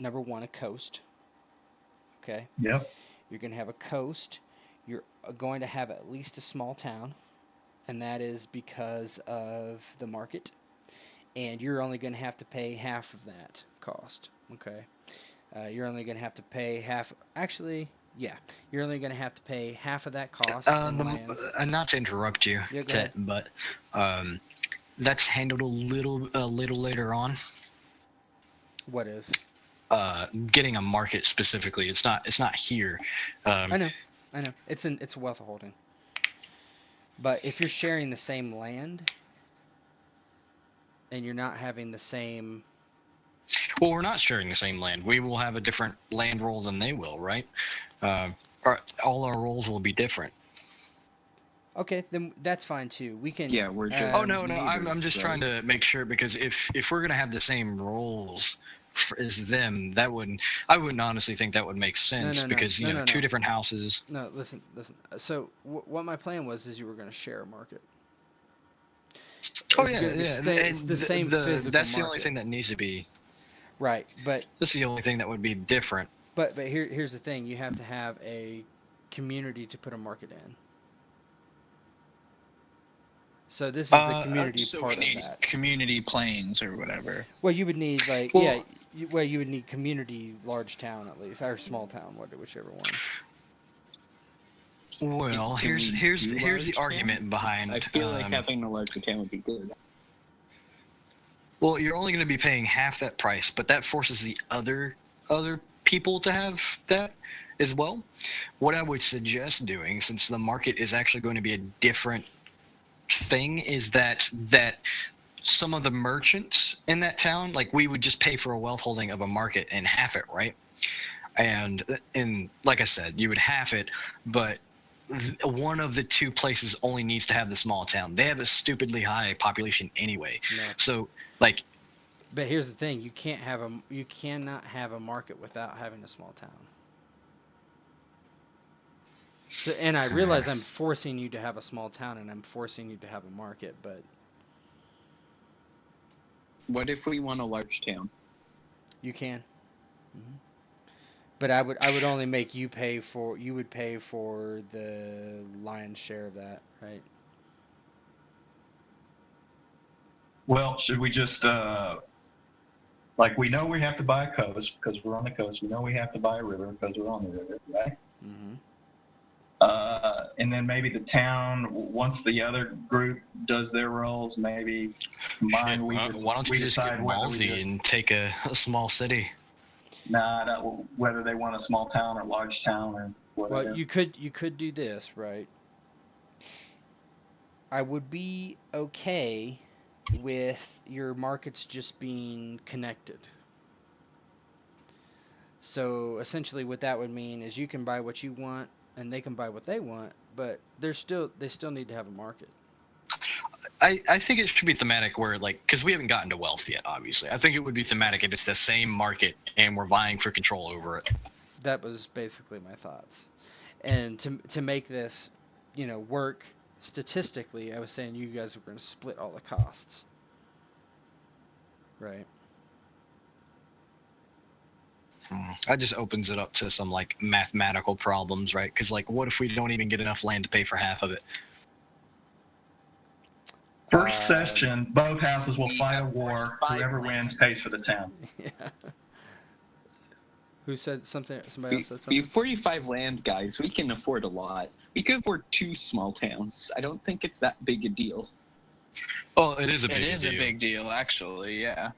number one, a coast. Okay. Yep. You're going to have a coast. You're going to have at least a small town, and that is because of the market. And you're only going to have to pay half of that cost. Okay. You're only going to have to pay half. Actually, yeah, you're only going to have to pay half of that cost in lands. Not to interrupt you, Yeah, go ahead. but that's handled a little later on. What is? Getting a market specifically. It's not here. I know. It's wealth holding. But if you're sharing the same land, and you're not having the same. Well, we're not sharing the same land. We will have a different land roll than they will, right? All our rolls will be different. Okay, then that's fine too. We can. Yeah, we're just. Oh no, I'm neighbors, just right? trying to make sure, because if we're gonna have the same rolls as them, I wouldn't honestly think that would make sense, because you know, two different houses. No, listen. So what my plan was is you were going to share a market. Oh It's yeah, gonna be it's the same physical That's the only market. thing that needs to be. Right, but That's the only thing that would be different. But here's the thing: you have to have a community to put a market in. So this is the community So part we need of that. community planes or whatever. Well, you would need you would need community large town at least, or small town, whichever one. Well, Can we here's do the large argument town? behind. I feel like having a larger town would be good. Well, you're only going to be paying half that price, but that forces the other people to have that as well. What I would suggest doing, since the market is actually going to be a different thing, is that some of the merchants in that town, like, we would just pay for a wealth holding of a market and half it, right? And like I said, you would half it, but one of the two places only needs to have the small town. They have a stupidly high population anyway. No. So, like, But here's the thing: you cannot have a market without having a small town. So, and I realize I'm forcing you to have a small town, and I'm forcing you to have a market, but What if we want a large town? you can. Mm-hmm. But I would only make you pay for. You would pay for the lion's share of that, right? Well, should we just, like, we know we have to buy a coast because we're on the coast. We know we have to buy a river because we're on the river, right? Mm-hmm. And then maybe the town, once the other group does their roles, maybe combine. why don't you just get ballsy and take a small city? Whether they want a small town or large town or whatever. Well, you could do this, right? I would be okay with your markets just being connected. So essentially, what that would mean is you can buy what you want, and they can buy what they want, but they still need to have a market. I think it should be thematic where, like, because we haven't gotten to wealth yet, obviously. I think it would be thematic if it's the same market and we're vying for control over it. That was basically my thoughts. And to make this, work statistically, I was saying you guys were going to split all the costs. Right. That just opens it up to some, like, mathematical problems, right? Because, like, what if we don't even get enough land to pay for half of it? First session, both houses will fight a war. Whoever wins pays for the town. Yeah. Who said something? Somebody else said Be something? 45 land guys. We can afford a lot. We could afford 2 small towns. I don't think it's that big a deal. Oh, it is a big deal. It is a big deal, actually. Yeah.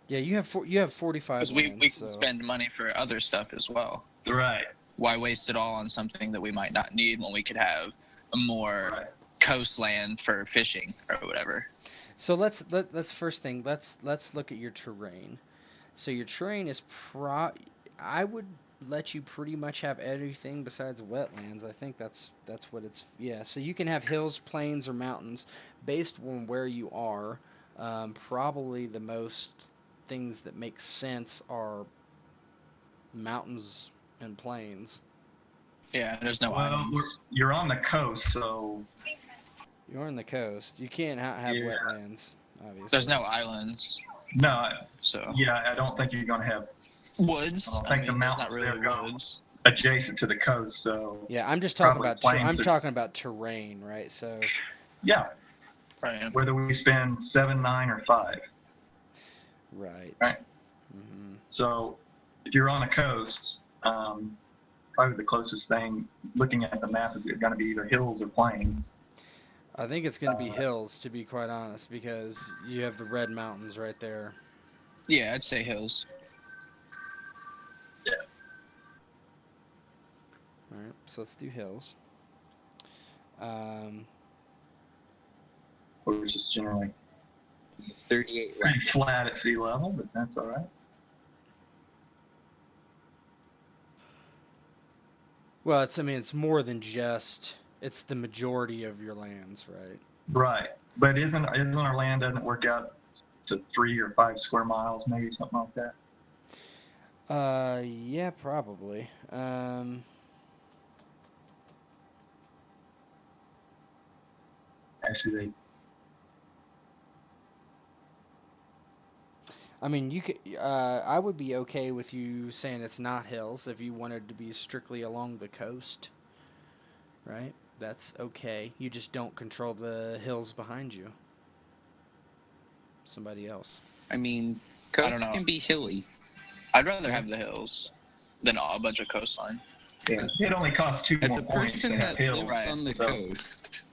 Yeah, you have 45 Because we can spend money for other stuff as well. Right. Why waste it all on something that we might not need when we could have a more coastland for fishing or whatever? So let's first thing. Let's look at your terrain. So your terrain is I would let you pretty much have everything besides wetlands. I think that's what it's. Yeah, so you can have hills, plains, or mountains based on where you are. Probably the most things that make sense are mountains and plains. Yeah, there's no Well, islands. you're on the coast, so You're on the coast. You can't have Yeah. wetlands, obviously. There's no islands, no. so Yeah, I don't think you're going to have woods. I don't I think the mean, there's not mountains really there go woods. adjacent to the coast, so Yeah, I'm just talking Probably about plains I'm or- talking about terrain, right? So yeah. Right. Whether we spend 7, 9, or 5. right. Right. Hmm. So if you're on a coast, probably the closest thing, looking at the map, is going to be either hills or plains. I think it's going to be Uh, hills, to be quite honest, because you have the red mountains right there. Yeah, I'd say hills. All right, so let's do hills. Um, Or it's just generally 38 pretty left. flat at sea level, but that's all right. well, it's more than just. It's the majority of your lands, right? Right. But isn't our land, doesn't it work out to 3 or 5 square miles, maybe something like that? Yeah, probably. Actually, I mean, you could. I would be okay with you saying it's not hills if you wanted to be strictly along the coast, right? That's okay. You just don't control the hills behind you. Somebody else. I mean, I don't coast know. can be hilly. I'd rather have the hills than a bunch of coastline. yeah, it only costs 2 As more a points to person have that hills. lives Right. on the so coast,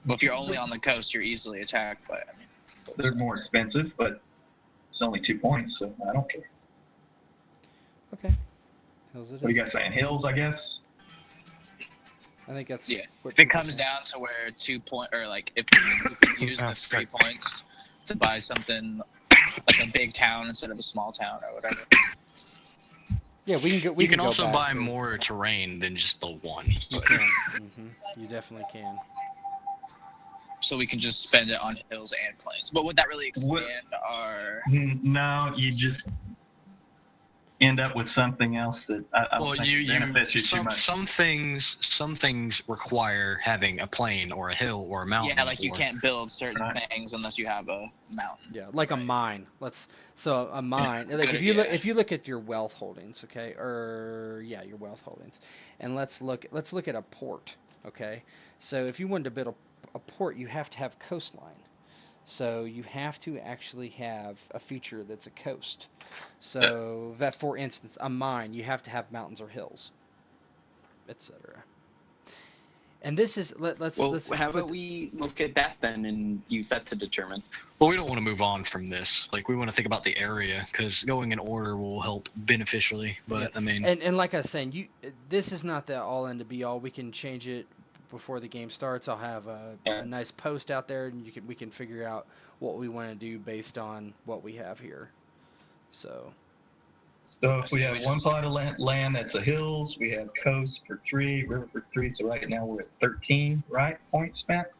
Well, if you're only on the coast, you're easily attacked by. they're more expensive, but it's only 2 points, so I don't care. Okay. Hills it What are is. you guys saying? Hills, I guess? I think that's. Yeah. what If it people comes say. down to where 2 point or like if you could use the 3 points to buy something like a big town instead of a small town or whatever. Yeah, we can go. We You can go also back buy to- more terrain than just the one. You but- can. You definitely can. So we can just spend it on hills and plains. But would that really expand our? No, you just end up with something else that I don't Well, think you benefits you too much. some things require having a plain or a hill or a mountain. Yeah, like you or- can't build certain Right. things unless you have a mountain. Yeah, like a mine. So a mine. Like Good if idea. you look at your wealth holdings, okay, or yeah, your wealth holdings, and let's look at a port, okay. So if you wanted to build a port, you have to have coastline. So you have to actually have a feature that's a coast. So that, for instance, a mine, you have to have mountains or hills, etc. And this is let's how put about we look at that then and use that to determine? Well, we don't want to move on from this. Like, we want to think about the area because going in order will help beneficially. But I mean, and like I was saying, this is not the all end to be all. We can change it before the game starts. I'll have a nice post out there, and we can figure out what we want to do based on what we have here. So If we have one plot of land that's a hills, we have coast for 3, river for 3, so right now we're at 13, right? Points, Matt?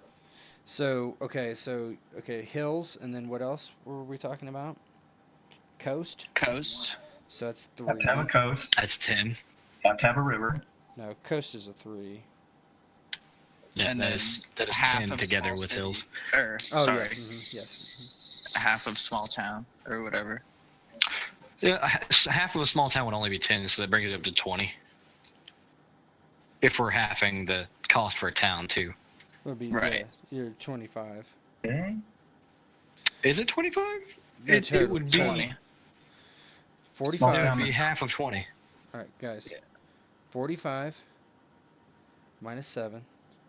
okay, hills, and then what else were we talking about? Coast. Coast. So that's 3. Have to have a coast, that's 10. have to have a river. No, coast is a 3. Yeah, And that then is half 10 of together small with city. hills. Or Oh sorry, yes, yes. half of small town or whatever. Yeah, half of a small town would only be 10, so that brings it up to 20. If we're halving the cost for a town too. Would be Right. Yeah, you're 25. Okay. Is it 25? No, It total, would be. 20. It 45. would be half of 20. All right, guys. 45 minus 7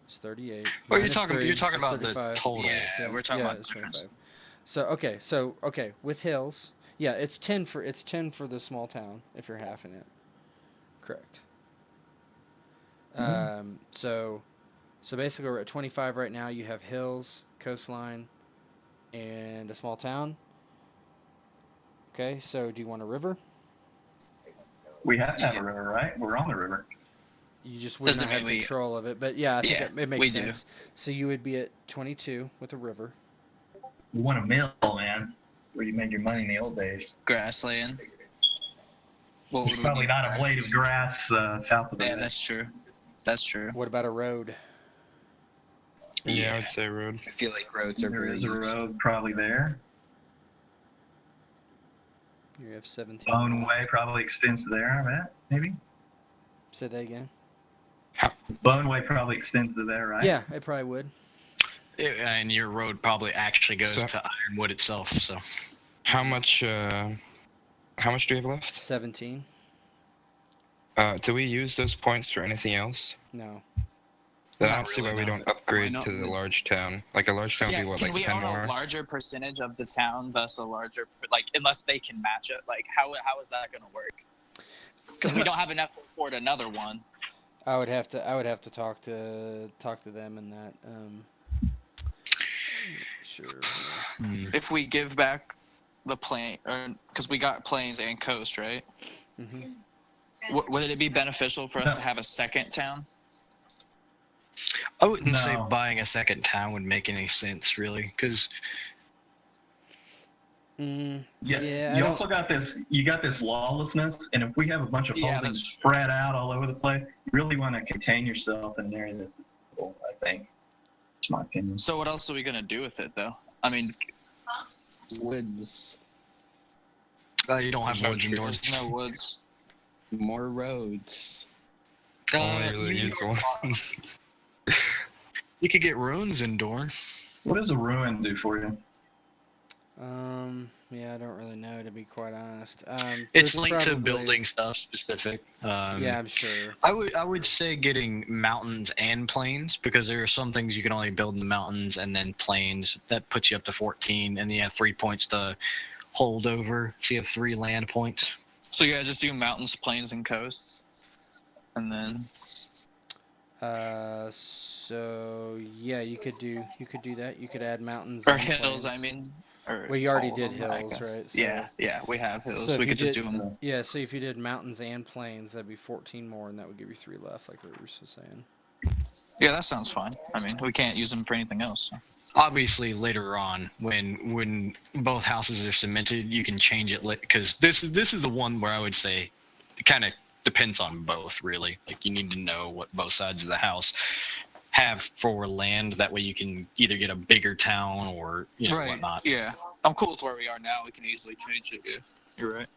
is 38. Oh, you're minus talking- 3 you're talking is about the 35, total. minus Yeah, 10. we're talking about it's difference. 25. So okay, with hills, yeah, it's 10 for the small town if you're halving it. Correct. So basically we're at 25 right now. You have hills, coastline, and a small town. Okay, so do you want a river? We have to have a river, right? We're on the river. You just would Doesn't not have mean we- control of it, but yeah, I think Yeah, it makes we do. sense. So you would be at 22 with a river. We want a mill, man, where you made your money in the old days. Grassland. What There's would we probably need not for a blade of grass south of the Yeah, river. that's true. That's true. What about a road? Yeah, I would say road. I feel like roads are There very is a road probably there. You have 17. Bone Way probably extends to there, I bet, maybe. Say that again. Bone Way probably extends to there, right? Yeah, it probably would. And your road probably actually goes So- to Ironwood itself. So How much do we have left? 17. Do we use those points for anything else? No. Then I Not don't see really, why we no. don't upgrade not? to the large town. Like a large town would Yeah, be what, can like we 10 own more? a larger percentage of the town, thus a larger, like, unless they can match it? Like, how is that going to work? Because we don't have enough to afford another one. I would have to talk to them and that. Sure. If we give back the plane, or because we got plains and coast, right? Mhm. Would it be beneficial for us to have a second town? I wouldn't say No. buying a second town would make any sense, really, because Mm, Yeah, yeah, I you don't- also got this. You got this lawlessness, and if we have a bunch of Yeah, holdings that's- spread out all over the place, you really want to contain yourself in an area that's visible, I think. That's my opinion. So what else are we gonna do with it, though? I mean, Woods, you don't have There's no woods indoors. there's no woods. more roads. Only really use one. You could get ruins indoor. What does a ruin do for you? Yeah, I don't really know, to be quite honest. It's there's linked to probably- building stuff specific. Yeah, I'm sure. I would say getting mountains and plains, because there are some things you can only build in the mountains, and then plains that puts you up to 14, and then you have 3 points to hold over. So you have 3 land points. So you gotta just do mountains, plains, and coasts, and then So yeah, you could do that. You could add mountains or and hills. plains. I mean, or Well, you already all of did them, I hills, guess. right? So- Yeah, we have hills. So if we you could just did- do them. Yeah, so if you did mountains and plains, that'd be 14 more, and that would give you 3 left, like Rivers was saying. Yeah, that sounds fine. I mean, we can't use them for anything else. So. Obviously, later on, when both houses are cemented, you can change it, because this is the one where I would say it kind of depends on both, really. Like, you need to know what both sides of the house have for land. That way you can either get a bigger town or whatnot. Yeah, I'm cool with where we are now. We can easily change it. Yeah, you're right.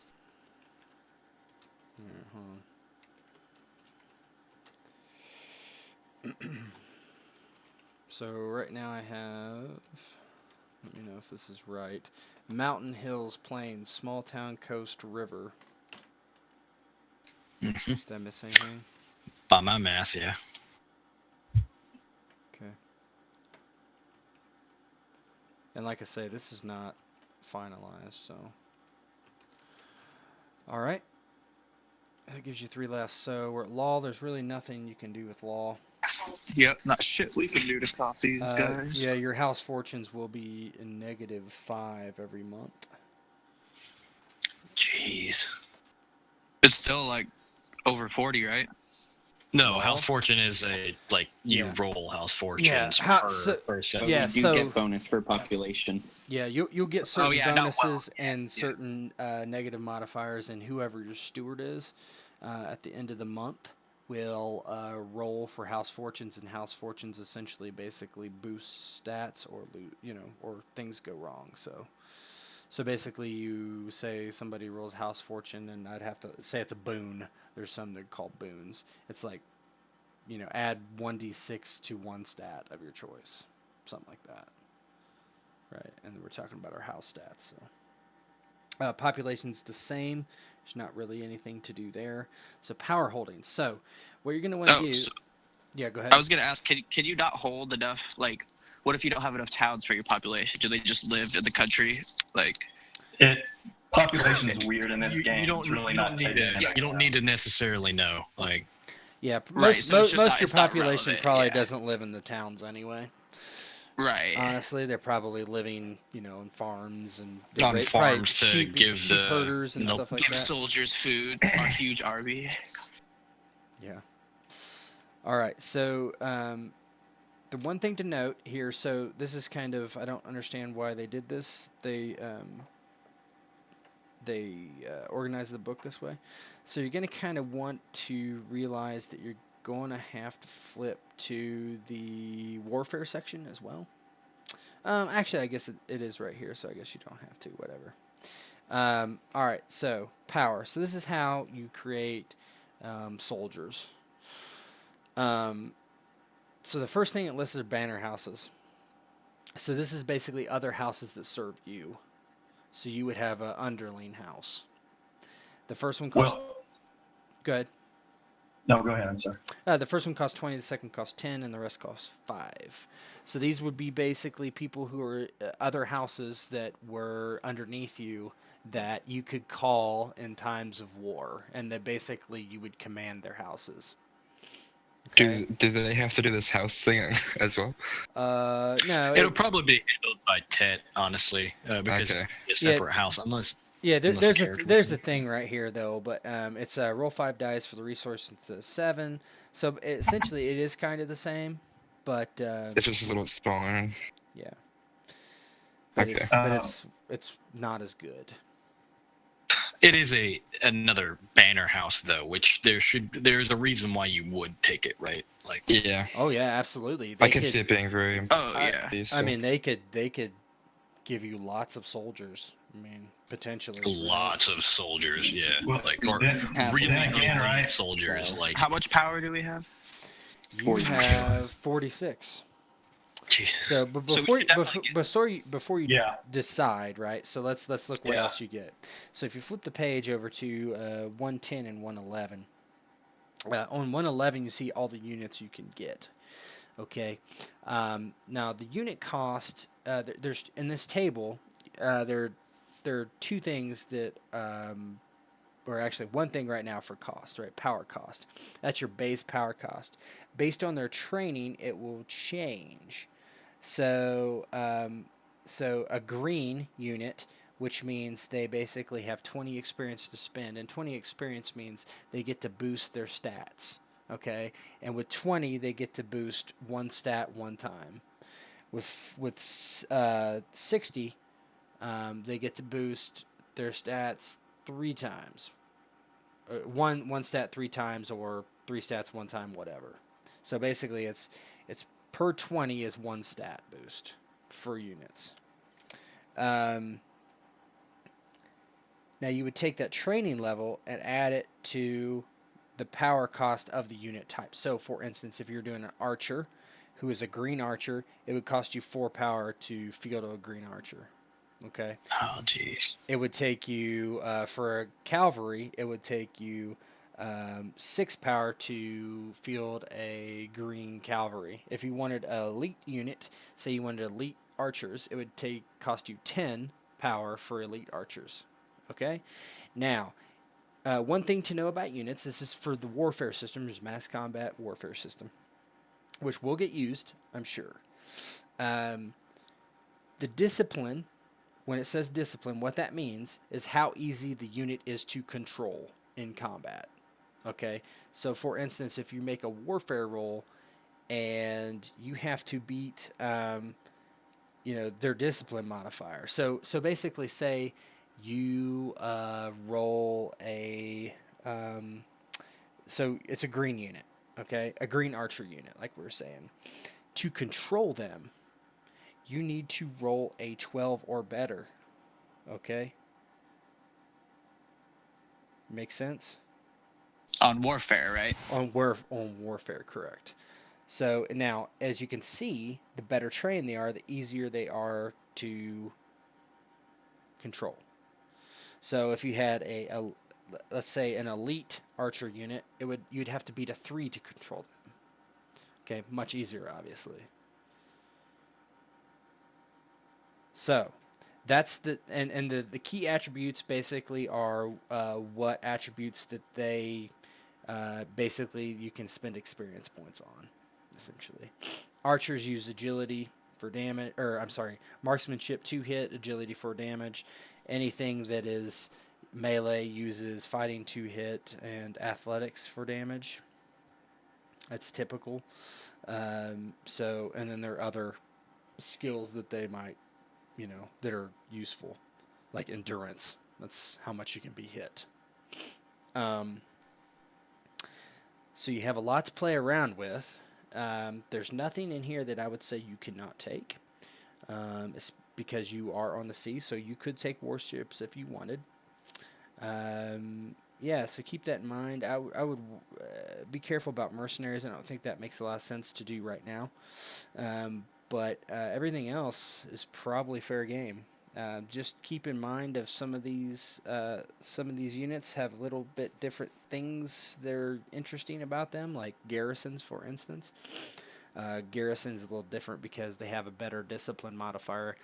Yeah, hold on. So right now I have, let me know if this is right, mountain, hills, plains, small town, coast, river. Mhm. Did I miss anything? By my math, yeah. Okay. And like I say, this is not finalized, so. Alright. That gives you 3 left. So we're at law. There's really nothing you can do with law. Yep, not shit we can do to stop these guys. Yeah, your house fortunes will be in -5 every month. Jeez. It's still like over 40, right? No, Well- house fortune is you Yeah. roll house fortunes per show. But Yeah, we do so- get bonus for population. Yeah, you'll get certain yeah, not well, bonuses yeah, and yeah. certain negative modifiers, and whoever your steward is at the end of the month will roll for house fortunes, and house fortunes essentially basically boost stats or or things go wrong. So basically, you say somebody rolls house fortune, and I'd have to say it's a boon. There's some they're called boons. It's like, add 1d6 to one stat of your choice, something like that. Right, and we're talking about our house stats. So, population's the same. There's not really anything to do there. So, power holdings. So, what you're gonna want to do? Yeah, go ahead. I was gonna ask, can you not hold enough? Like, what if you don't have enough towns for your population? Do they just live in the country? Like, Population is weird in this game. You don't, It's really you not don't need taken to. into You don't account. need to necessarily know. Like, Yeah, Right, most so it's just most not- your it's not population relevant, probably yeah. doesn't live in the towns anyway. Right. Honestly, they're probably living, on farms and they're On probably farms to sheep give sheep the herders and nope. stuff like Give that. soldiers food. Our huge Arby. Yeah. All right. So the one thing to note here. So this is kind of I don't understand why they did this. They organized the book this way. So you're going to kind of want to realize that you're going to have to flip to the warfare section as well. Actually, I guess it is right here, so I guess you don't have to. Whatever. All right, so power. So this is how you create soldiers. So the first thing it lists is banner houses. So this is basically other houses that serve you. So you would have an underling house. The first one costs. Well, Go ahead. no, go ahead. I'm sorry. The first one costs 20, the second costs 10, and the rest costs 5. So these would be basically people who are other houses that were underneath you that you could call in times of war, and that basically you would command their houses. Okay. Do they have to do this house thing as well? No. It'll probably be handled by Tet, honestly, because Okay. it's a separate house, unless Yeah, unless there's the character there's was the thing right here though, but it's roll 5 dice for the resource into 7. So essentially, it is kind of the same, but It's just a little smaller. yeah. But Okay. it's not as good. It is another banner house though, which there's a reason why you would take it, right? Like Yeah, Oh yeah, absolutely. I can see it being very. Oh I- yeah. useful. I mean, they could give you lots of soldiers. I mean, potentially. right? lots of soldiers, yeah, Well, like or then really again, elite right? soldiers, So- like How much power do we have? You 46. have 46. Jesus. So, but So we before could definitely before you Yeah. decide, right? So let's look what Yeah. else you get. So if you flip the page over to 110 and 111, on 111 you see all the units you can get. Okay. Now the unit cost. There's in this table. There are two things that. Or actually, one thing right now for cost, right? Power cost. That's your base power cost. Based on their training, it will change. So, so a green unit, which means they basically have 20 experience to spend, and 20 experience means they get to boost their stats. Okay, and with 20, they get to boost one stat one time. With 60, they get to boost their stats 3 times. One stat 3 times, or 3 stats 1 time, whatever. So basically, it's per 20 is 1 stat boost for units. Now you would take that training level and add it to the power cost of the unit type. So for instance, if you're doing an archer who is a green archer, it would cost you 4 power to field a green archer. Okay. Oh jeez. It would take you for a cavalry. It would take you 6 power to field a green cavalry. If you wanted an elite unit, say you wanted elite archers, it would cost you 10 power for elite archers. Okay. Now, one thing to know about units. This is for the warfare system. There's mass combat warfare system, which will get used, I'm sure. The discipline. When it says discipline, what that means is how easy the unit is to control in combat. Okay? So, for instance, if you make a warfare roll and you have to beat, their discipline modifier. So basically, say you roll a. So it's a green unit, okay? A green archer unit, like we were saying. To control them, you need to roll a 12 or better. Okay? Makes sense? On warfare, right? On warfare, correct. So now, as you can see, the better trained they are, the easier they are to control. So if you had let's say an elite archer unit, you'd have to beat a 3 to control them. Okay, much easier, obviously. So, that's the key attributes basically are what attributes that they basically you can spend experience points on, essentially. Archers use agility for damage, or I'm sorry, marksmanship 2 hit, agility 4 damage. Anything that is melee uses fighting 2 hit and athletics for damage. That's typical. And then there are other skills that they might, that are useful, like endurance. That's how much you can be hit. So you have a lot to play around with. There's nothing in here that I would say you cannot take. It's because you are on the sea, so you could take warships if you wanted. So keep that in mind. I would be careful about mercenaries. I don't think that makes a lot of sense to do right now. But everything else is probably fair game. Just keep in mind of some of these units have a little bit different things that are interesting about them, like garrisons, for instance. Garrisons is a little different because they have a better discipline modifier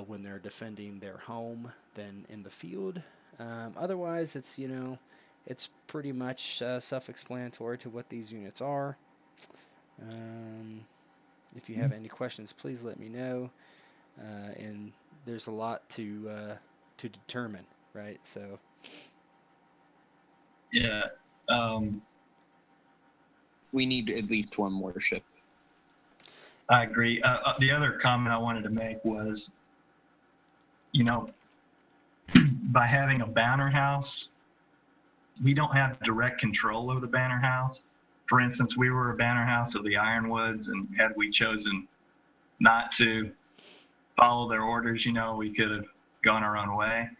when they're defending their home than in the field. Otherwise, it's pretty much self-explanatory to what these units are. If you have any questions, please let me know. And there's a lot to determine, right? So. Yeah. We need at least one more ship. I agree. The other comment I wanted to make was, by having a banner house, we don't have direct control over the banner house. For instance, we were a banner house of the Ironwoods, and had we chosen not to follow their orders, we could have gone our own way.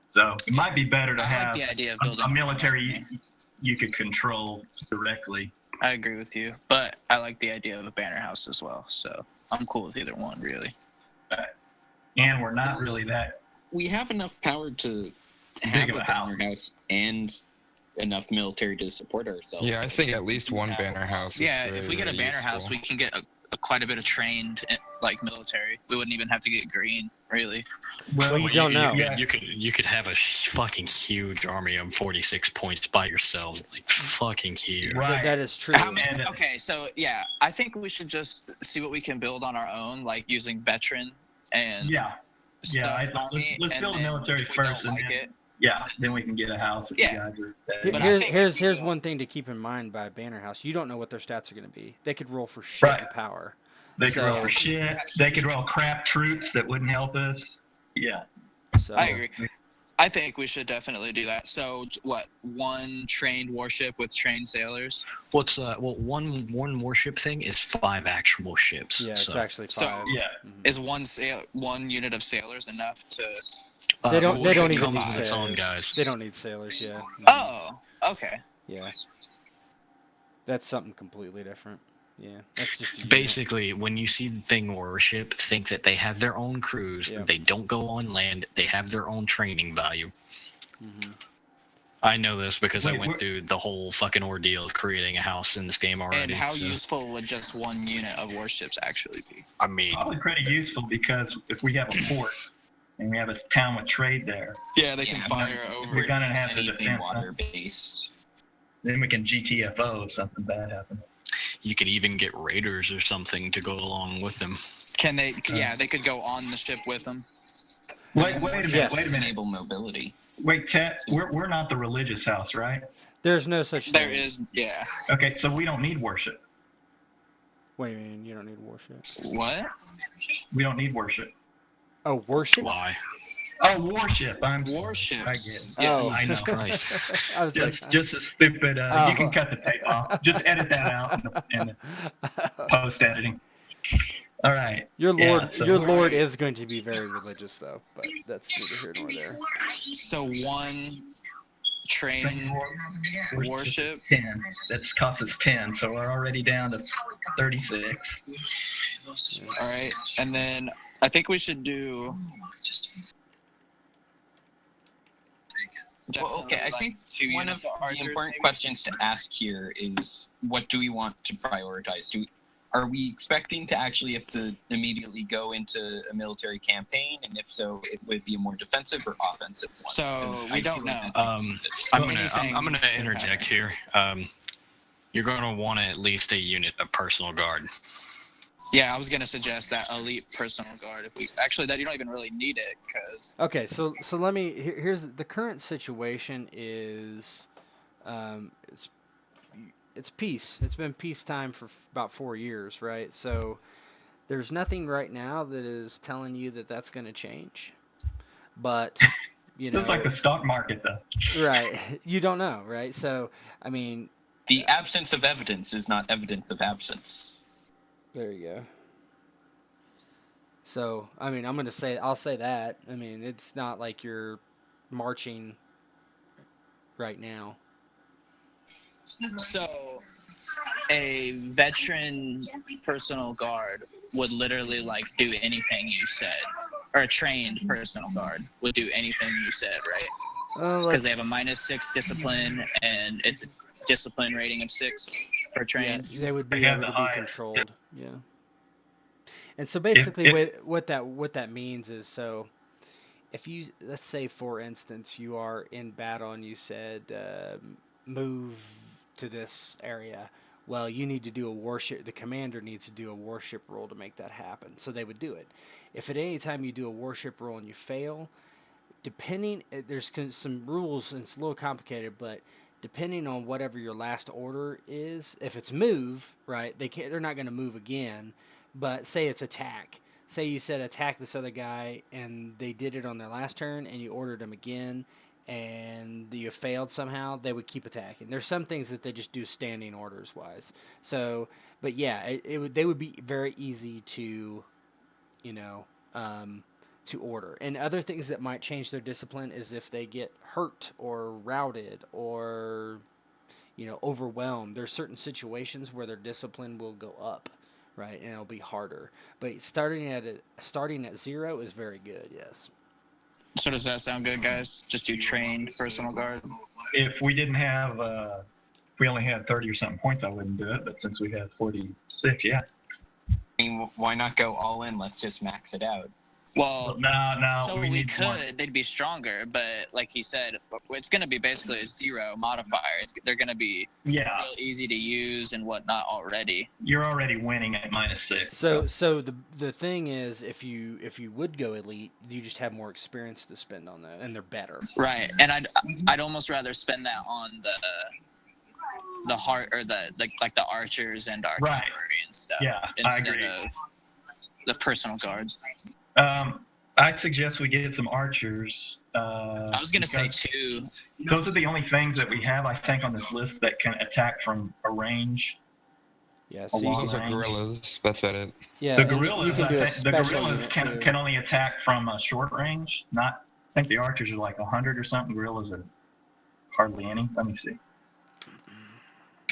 So it might be better to I have like the idea of building a military you could control directly. I agree with you, but I like the idea of a banner house as well. So I'm cool with either one, really. And we're not really that. We have enough power to have Big of a a house. banner house and enough military to support ourselves. Yeah, I think at least one banner house. Yeah, is if really, we get a really banner house, useful. we can get quite a bit of trained military. We wouldn't even have to get green, really. Well, you don't know. You could have a fucking huge army of 46 points by yourselves, like fucking huge. Right. That is true. Okay, so yeah, I think we should just see what we can build on our own, like using veteran and stuff. Let's build a military first, and then we can get a house if you guys are. But I think Here's one thing to keep in mind by banner house. You don't know what their stats are going to be. They could roll for shit and power. They could roll for shit. They could roll crap troops that wouldn't help us. Yeah. So I agree. I think we should definitely do that. So what? One trained warship with trained sailors? One warship thing is 5 actual ships. Yeah, it's actually 5. So is one unit of sailors enough to? They don't even need its own sailors. guys. They don't need sailors. Yeah. Oh, okay. Yeah. That's something completely different. Yeah, that's just basically when you see the thing warship, think that they have their own crews. Yeah. They don't go on land. They have their own training value. Mm-hmm. I know this because I went through the whole fucking ordeal of creating a house in this game already. And how useful would just one unit of warships actually be? I mean, probably pretty useful, because if we have a port and we have a town with trade there, they can fire over. We're gonna have to anything defend water-based. Then we can GTFO if something bad happens. you could even get raiders or something to go along with them. Can they? Yeah, they could go on the ship with them. Wait a minute. Yes. Wait a minute. Enable mobility. Wait, Ted, we're not the religious house, right? There's no such thing. There is, yeah. Okay, so we don't need worship. What do you mean you don't need worship? What? We don't need worship. Oh, worship? Why? Oh, warship. I'm Warships. I get it. Oh, I know. Christ. I was Just a stupid. You can cut the tape off. Just edit that out in post editing. All right. Your Lord, so- your Lord is going to be very religious, though. But that's neither here nor there. So one train warship. 10. That's cost us 10, so we're already down to 36. All right, and then I think we should do. Well, okay, I think two one of units the archers, important maybe? questions to ask here is, what do we want to prioritize? Are we expecting to actually have to immediately go into a military campaign? And if so, it would be a more defensive or offensive one? So, 'Cause we I don't feel know. that- I'm gonna interject here. You're gonna want at least a unit of personal guard. Yeah, I was gonna suggest that elite personal guard. If we actually that you don't even really need it because Okay, so let me. Here's the current situation is, um, it's it's peace. It's been peacetime for about 4 years, right? So there's nothing right now that is telling you that that's going to change. But you Looks like know, the stock market, though. right? You don't know, right? So I mean, The absence of evidence is not evidence of absence. there you go. So I mean, I'll say that. I mean, it's not like you're marching right now. so a veteran personal guard would literally like do anything you said, or a trained personal guard would do anything you said, right? Because they have a -6 discipline and it's a discipline rating of 6 for Yeah, trained. they would They be have able the to be highest. controlled. Yeah. And so basically, what that means is, so if you, let's say for instance, you are in battle and you said move to this area. Well, you need to do a warship. The commander needs to do a warship roll to make that happen. So they would do it. If at any time you do a warship roll and you fail, depending, there's some rules and it's a little complicated, but depending on whatever your last order is, if it's move, right, they're not going to move again. But say it's attack. Say you said attack this other guy and they did it on their last turn and you ordered them again and you failed somehow, they would keep attacking. There's some things that they just do standing orders wise. So, but yeah, they would be very easy to, you know, um, to order. And other things that might change their discipline is if they get hurt or routed or, you know, overwhelmed. There's certain situations where their discipline will go up, right, and it'll be harder. But starting at 0 is very good. Yes. So does that sound good, guys? Just do trained personal guard. If we didn't have, if we only had 30 or something points, I wouldn't do it. But since we have 46, yeah. I mean, why not go all in? Let's just max it out. Well, No, so we we need more. could. They'd be stronger, but like he said, it's going to be basically a 0 modifier. They're going to be Yeah, real easy to use and whatnot already. you're already winning at -6. So the thing is, if you would go elite, you just have more experience to spend on that, and they're better. Right, and I'd almost rather spend that on the heart or the like the archers and artillery and stuff. Yeah, I instead agree. of the personal guard. I'd suggest we get some archers. I was gonna say 2. Those are the only things that we have, I think, on this list that can attack from a range. Yeah, A so long Those are range. gorillas. That's about it. yeah, The and gorillas, you can do a the special gorillas unit too. can only attack from a short range. Not, I think the archers are like 100 or something. Gorillas are hardly any. Let me see.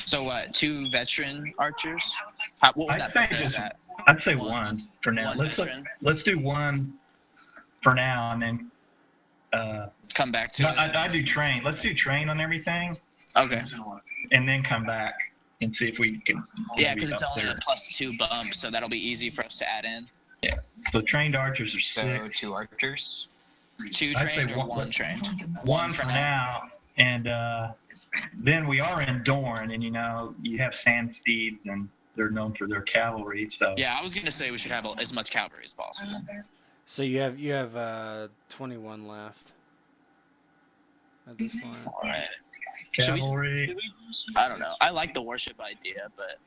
So what? 2 veteran archers? What would I'd that say put us just, at? I'd say one for now. One veteran? Let's do one for now, and then Come back to no, it. I do train. Let's do train on everything, Okay. and then come back and see if we can. Yeah, maybe because it's up only there. a +2 bump, so that'll be easy for us to add in. So trained archers are So 6. 2 archers. 2 I'd say trained or one- 1 trained? One for now, and then we are in Dorne, and you have sand steeds, and they're known for their cavalry. So Yeah, I was gonna say we should have as much cavalry as possible. So you have 21 left at this point. All right. Should we- cavalry. I don't know. I like the warship idea, but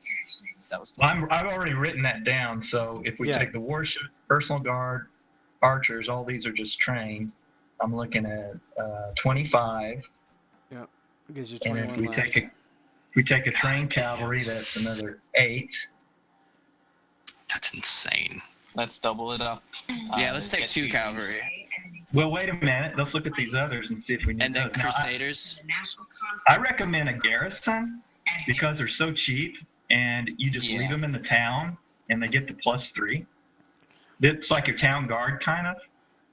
that was. I've already written that down. So if we Yeah. take the warship, personal guard, archers, all these are just trained. I'm looking at 25, Gives you and 21 if left. we take a trained cavalry, that's another 8. That's insane. Let's double it up. Yeah, let's take get 2 cavalry. Well, wait a minute. Let's look at these others and see if we need And then those. Now, Crusaders. I recommend a garrison because they're so cheap, and you just Yeah. leave them in the town, and they get the +3. It's like your town guard, kind of.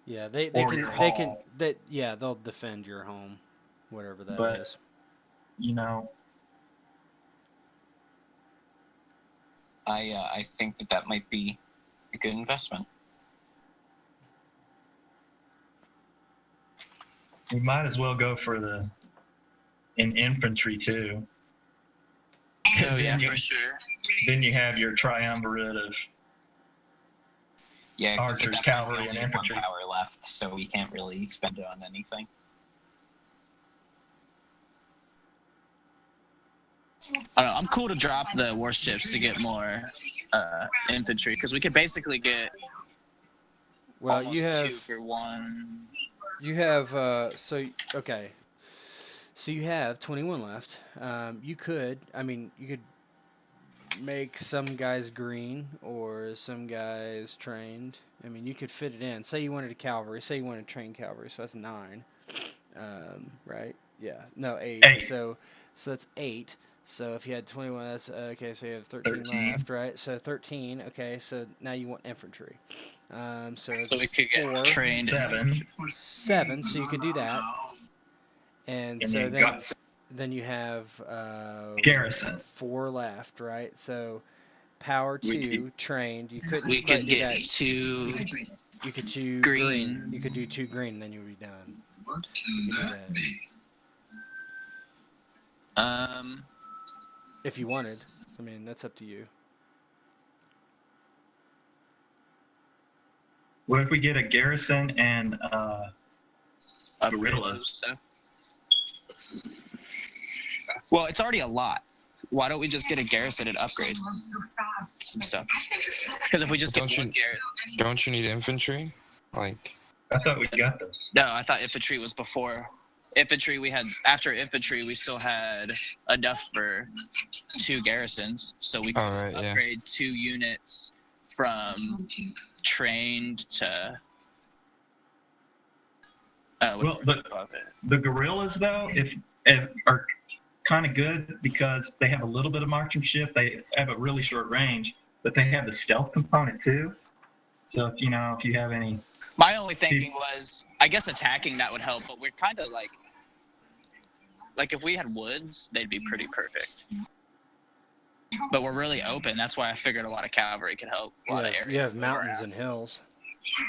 Yeah, they Or can your they can hall. yeah, they'll defend your home, whatever that But- is. I think that might be a good investment. We might as well go for an infantry too. Oh yeah, Then you- for sure. Then you have your triumvirate of Yeah, 'cause Archers, at that point, cavalry, we and only have one infantry. power left, so we can't really spend it on anything. I don't know, I'm cool to drop the warships to get more infantry because we could basically get Well, almost you have 2 for 1. okay. So you have 21 left. You could make some guys green or some guys trained. I mean, you could fit it in. Say you wanted a cavalry. Say you wanted to train cavalry. So that's 9. Right? Yeah. No, 8. 8. So that's 8. So if you had 21, that's okay. So you have 13 left, right? So 13. Okay. So now you want infantry. So it's So we could get 4, trained. 7. 7. So you could do that. And And so you then got then you have garrison. 4 left, right? So power 2 trained. You couldn't We quite could do get that. 2 You could do green. You could do 2 green, and then you would be done. You could do that if you wanted. I mean, that's up to you. What if we get a garrison and upgrades Gorilla? and stuff. Well, it's already a lot. Why don't we just get a garrison and upgrade some stuff? Because if we just get Don't you- one garrison. Don't you need infantry? Like, I thought we got this. No, I thought infantry was before. Infantry, after infantry, we still had enough for 2 garrisons. So we could alright, yeah. upgrade 2 units from trained to. Well, the guerrillas though, if are kind of good because they have a little bit of marksmanship. They have a really short range, but they have the stealth component too. So if you have any, My only thinking was, I guess attacking that would help, but we're kind of like if we had woods, they'd be pretty perfect. But we're really open. That's why I figured a lot of cavalry could help. A lot of areas. You have mountains and hills.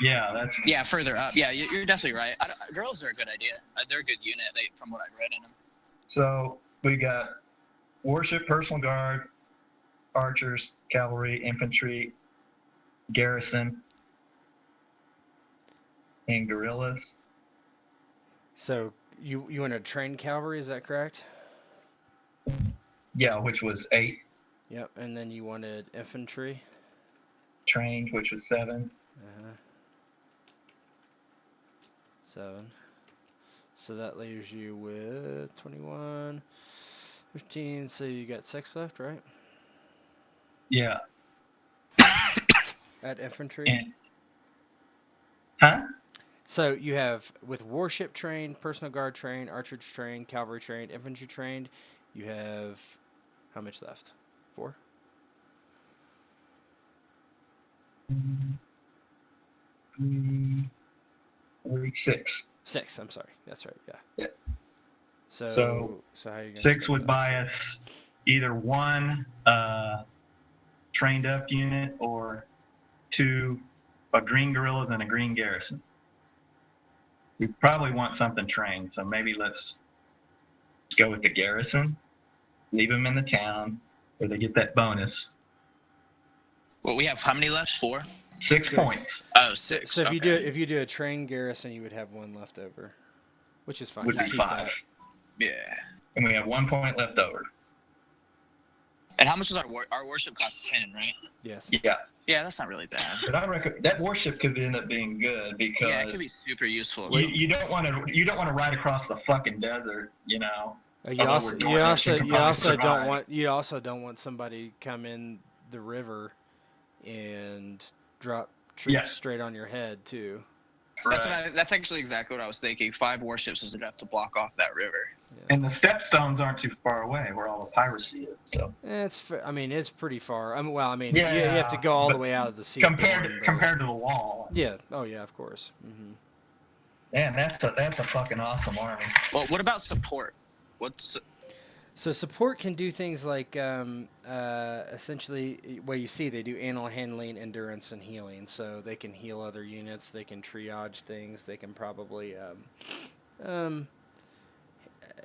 yeah, Further up. Yeah, you're definitely right. Girls are a good idea. They're a good unit, from what I read in them. So we got warship, personal guard, archers, cavalry, infantry, garrison, and guerrillas. So you want to train cavalry? Is that correct? Yeah, which was 8. Yep. And then you wanted infantry. Trained, which was 7. 7. So that leaves you with 21, 15. So you got 6 left, right? Yeah. At infantry. And, huh? So you have, with warship trained, personal guard trained, archers trained, cavalry trained, infantry trained, you have how much left? 4? 6. 6. I'm sorry. That's right. Yeah. Yeah. So how are you gonna 6 split would that? buy us either 1 trained up unit or 2 green guerrillas and a green garrison. We probably want something trained, so maybe let's go with the garrison, leave them in the town where they get that bonus. Well, we have how many left? 4? 6 6. points. Oh, 6. So if okay. you do a trained garrison, you would have 1 left over, which is fine. Would You be keep 5. that. Yeah. And we have 1 point left over. And how much is our worship cost? 10, right? Yes. Yeah. Yeah, that's not really bad. But I reckon that warship could end up being good because Yeah, it could be super useful. you don't want to ride across the fucking desert, You Although also we're you Nordic, also you can you probably also survive. don't want somebody come in the river and drop troops Yeah. straight on your head too. That's actually exactly what I was thinking. 5 warships is enough to block off that river. And the stepstones aren't too far away where all the piracy is. So It's pretty far. You Yeah, have to go all the but way out of the sea. compared to the wall. Yeah. Oh yeah, of course. Mm-hmm. Man, that's a fucking awesome army. Well, what about support? So support can do things like essentially what you see. They do animal handling, endurance, and healing. So they can heal other units. They can triage things. They can probably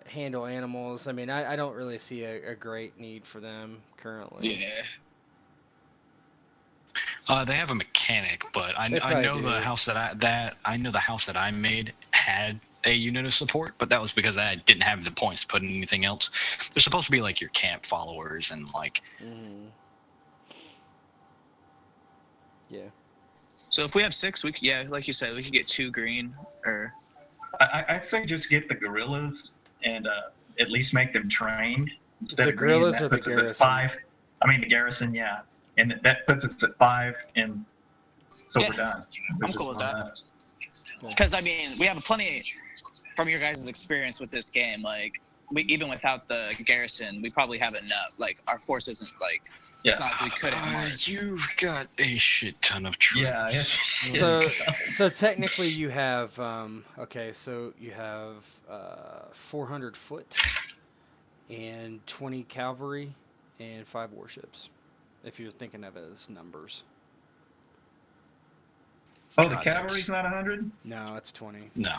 handle animals. I don't really see a great need for them currently. Yeah. They have a mechanic, but I They I know probably the do. house that I made had a unit of support, but that was because I didn't have the points to put in anything else. They're supposed to be like your camp followers and like Mm-hmm. Yeah. So if we have 6, yeah, like you said, we could get 2 green or I'd say just get the guerrillas and at least make them trained instead The of green. guerrillas That or the puts us at garrison? 5. I mean the garrison, yeah, and that puts us at 5, and so Yeah, we're done. I'm There's cool just with one that. left. because I mean we have plenty from your guys' experience with this game. Like we even without the garrison, we probably have enough. Like our force isn't like it's Yeah. not like we couldn't march. you've got a shit ton of troops. Yeah. So technically you have okay, so you have 400 foot and 20 cavalry and 5 warships, if you're thinking of it as numbers. Oh, the God, cavalry's not 100. No, it's 20. No.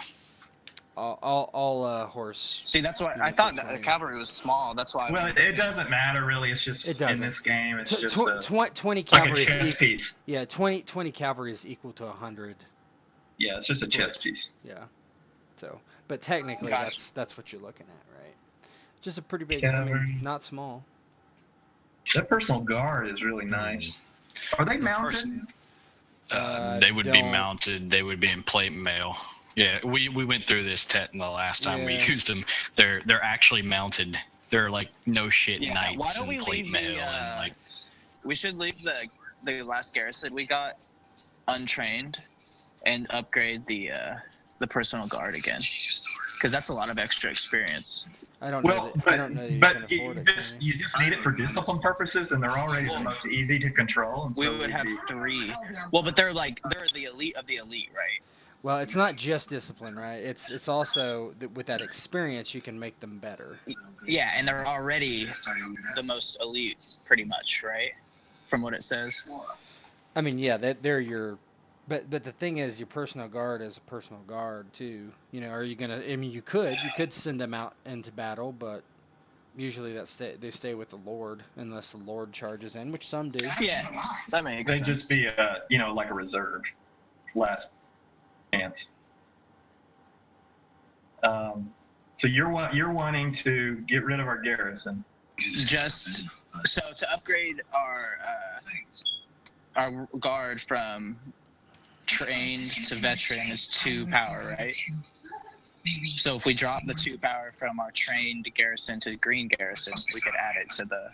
All horse. See, that's why I units thought are that the 20. cavalry was small. That's why. Well, it doesn't matter really. It's just It in doesn't. this game. It's just 20 like cavalry a is chess piece. yeah, 20 cavalry is equal to 100. Yeah, it's just a chess piece. Yeah. So, but technically Gotcha. that's what you're looking at, right? Just a pretty big. Cavalry. I mean, not small. That personal guard is really nice. Are they mounted? They would be don't- mounted. They would be in plate mail. Yeah, we went through this the last time we Yeah. used them. They're actually mounted. They're like no shit Yeah, knights why don't and we plate leave mail the, and like We should leave the last garrison we got untrained and upgrade the personal guard again, because that's a lot of extra experience. I don't know. Well, That, I don't know that you but can afford it. you just need it for discipline purposes, and they're already the most easy to control. And We so would we'd have be- 3. Well, but they're the elite of the elite, right? Well, it's not just discipline, right? It's also with that experience you can make them better. Yeah, and they're already the most elite, pretty much, right? From what it says. I mean, yeah, they're your. But the thing is, your personal guard is a personal guard too. You know, are you gonna? I mean, you could send them out into battle, but usually they stay with the Lord unless the Lord charges in, which some do. Yeah, that makes They'd sense. just be like a reserve, last chance. So you're wanting to get rid of our garrison. Just so to upgrade our guard from trained to veteran is 2 power, right? So if we drop the 2 power from our trained garrison to green garrison, we could add it to the.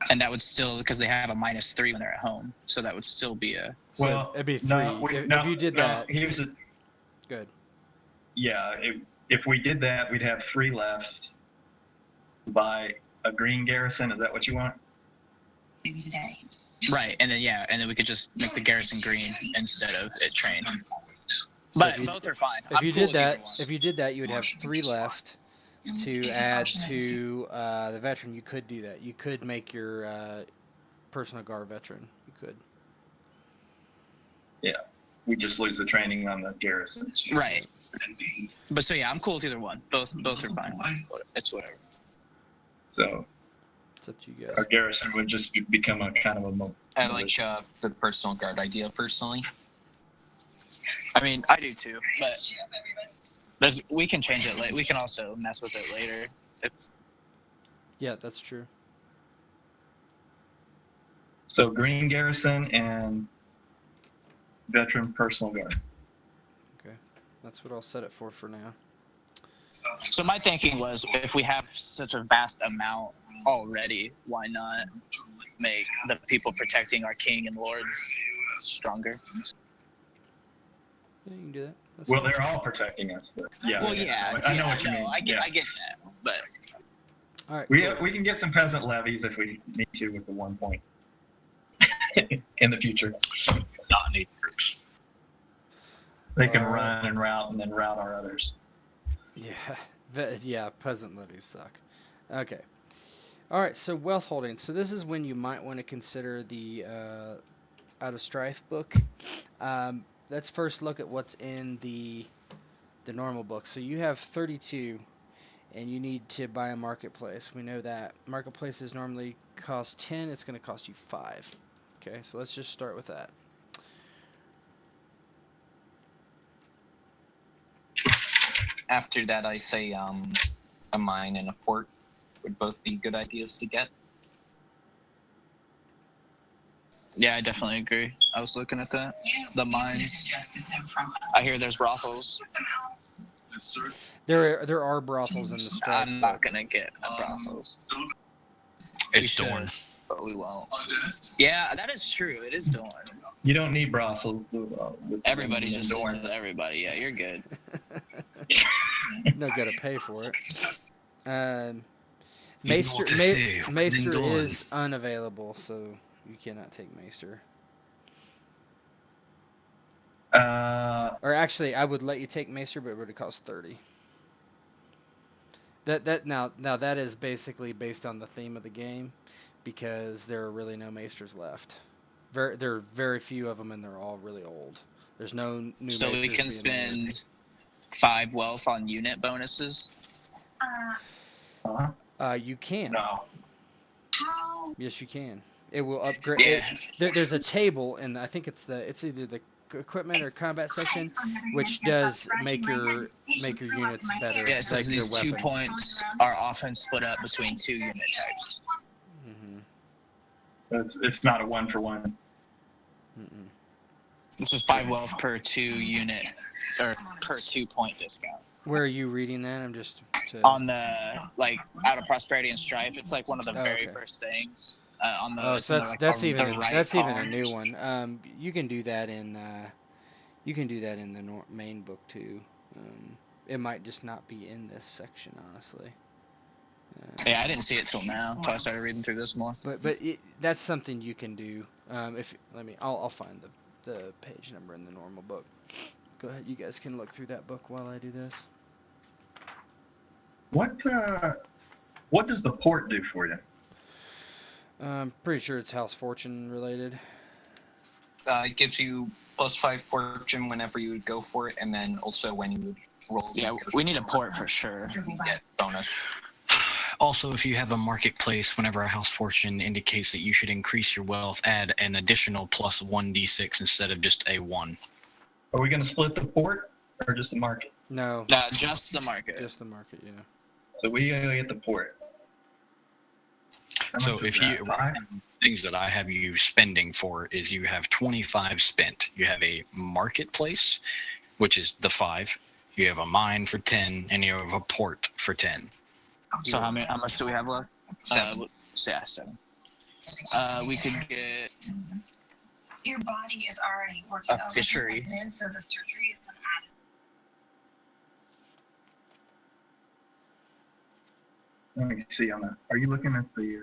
And that would still, because they have a -3 when they're at home, so that would still be a. So Well, it'd be 3. no, if you did that, here's a, good. yeah. If we did that, we'd have 3 left by a green garrison. Is that what you want? Right, and then we could just make the garrison green instead of it trained. So But if you- both are fine. If I'm you cool did with that, either one. if you did that, you would have 3 left to add to the veteran. You could do that. You could make your personal guard veteran. You could. Yeah. We just lose the training on the garrison. Right. But so yeah, I'm cool with either one. Both are fine. It's whatever. So It's up to you guys. our garrison would just become a kind of a. I like the personal guard idea personally. I mean, I do too, but we can change it later. We can also mess with it later. Yeah, that's true. So green garrison and veteran personal guard. Okay, that's what I'll set it for now. So my thinking was, if we have such a vast amount already, why not make the people protecting our king and lords stronger? Yeah, you can do that. That's Well, fine. they're all protecting us, but yeah. Well, yeah, I know what you mean. I get Yeah. that, but All right. We cool. we can get some peasant levies if we need to with the 1 point in the future. not need troops. They can Uh, run and route and then route our others. Yeah, yeah, peasant levies suck. Okay. All right, so wealth holding. So this is when you might want to consider the Out of Strife book. Let's first look at what's in the normal book. So you have 32, and you need to buy a marketplace. We know that marketplaces normally cost 10. It's going to cost you 5. Okay, so let's just start with that. After that, I say a mine and a port would both be good ideas to get. Yeah, I definitely agree. I was looking at that. The mines. I hear there's brothels. There are brothels in the Strife I'm book. not gonna get a brothels, It's We Dorn. should. but we won't. Yeah, that is true. It is Dorn. You don't need brothels. Everybody just says everybody. Yeah, you're good. No, gotta pay for it. You know Maester, what they say, when Maester in Dawn. is unavailable, so you cannot take Maester. Or actually, I would let you take Maester, but it would cost 30. Now that is basically based on the theme of the game, because there are really no Maesters left. There are very few of them, and they're all really old. There's no new. So we Maesters can being made. spend 5 wealth on unit bonuses. You can. No. Yes, you can. It will upgrade. Yeah. There's a table, and I think it's either the equipment or combat section, which does make your units better. Yeah, it says like your these 2 weapons. points are often split up between 2 unit types. It's not a 1-for-1. Mm-mm. This is 5 wealth per 2 unit, or per 2 point discount. Where are you reading that? I'm just On the, like, out of Prosperity and Stripe, it's like one of the very okay. first things. On the, Oh, it's so in the, that's the even right even a column. new one. You can do that in the main book too. It might just not be in this section, honestly. Yeah, I didn't see it till now, until I started reading through this more. But that's something you can do. I'll find the page number in the normal book. Go ahead, you guys can look through that book while I do this. What does the port do for you? I'm pretty sure it's House Fortune related. It gives you +5 fortune whenever you would go for it, and then also when you would roll. Yeah, we need a port for sure. You get bonus. Also, if you have a marketplace, whenever a house fortune indicates that you should increase your wealth, add an additional plus 1d6 instead of just a 1. Are we going to split the port or just the market? No, Just the market. just the market. Yeah. So we gotta get the port. How So much is if that? you 5? things that I have you spending for is you have 25 spent. You have a marketplace, which is the 5. You have a mine for 10, and you have a port for 10. So how much do we have left? 7. 7. We could get Your body is already working a fishery. so the surgery is an added. Let me see on that. Are you looking at the?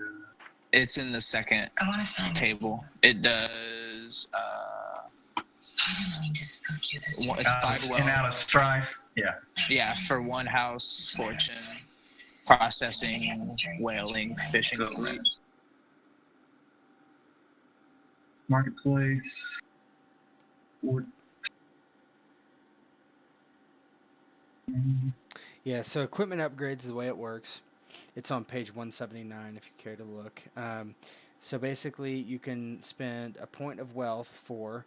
It's in the second I want to sign it. table. It does. I don't mean to spook you this way. It's 5 and wealth. out of strife. Yeah. Yeah, for 1 house fortune, processing, whaling, fishing fleet. Marketplace. Port. Yeah, so equipment upgrades is the way it works. It's on page 179 if you care to look. So basically, you can spend a point of wealth for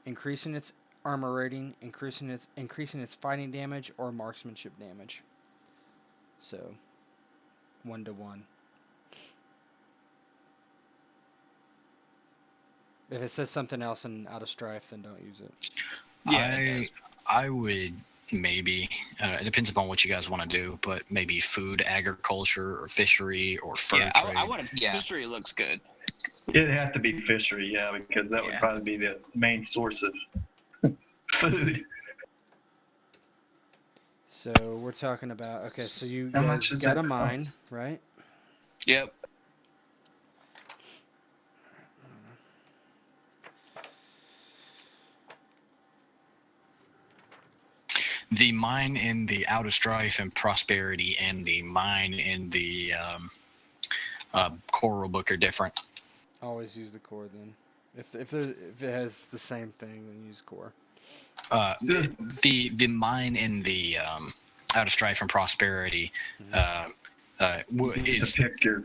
increasing its armor rating, increasing its fighting damage, or marksmanship damage. So 1-to-1. If it says something else in Out of Strife, then don't use it. Yeah, I would maybe, it depends upon what you guys want to do, but maybe food, agriculture, or fishery, or fur Yeah, trade. I want to. Yeah. Fishery looks good. It'd have to be fishery, yeah, because that would Yeah. probably be the main source of food. So we're talking about, okay, so you How guys much does got that a mine, cost? right? Yep. The mine in the Out of Strife and Prosperity and the mine in the Coral Book are different. Always use the core then. If it has the same thing, then use core. The mine in the Out of Strife and Prosperity To is pick your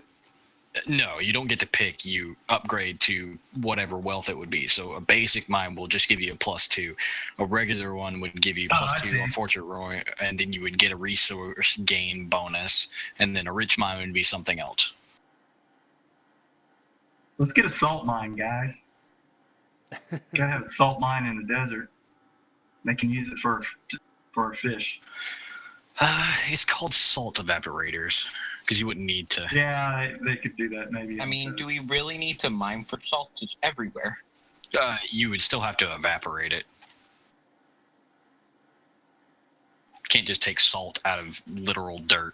No, you don't get to pick. You upgrade to whatever wealth it would be. So a basic mine will just give you a +2. A regular one would give you Oh, plus I 2 see. on Fortune Roy, and then you would get a resource gain bonus. And then a rich mine would be something else. Let's get a salt mine, guys. Gotta have a salt mine in the desert. They can use it for a fish. It's called salt evaporators because you wouldn't need to. Yeah, they could do that maybe. I mean, do we really need to mine for salt? It's everywhere. You would still have to evaporate it. Can't just take salt out of literal dirt.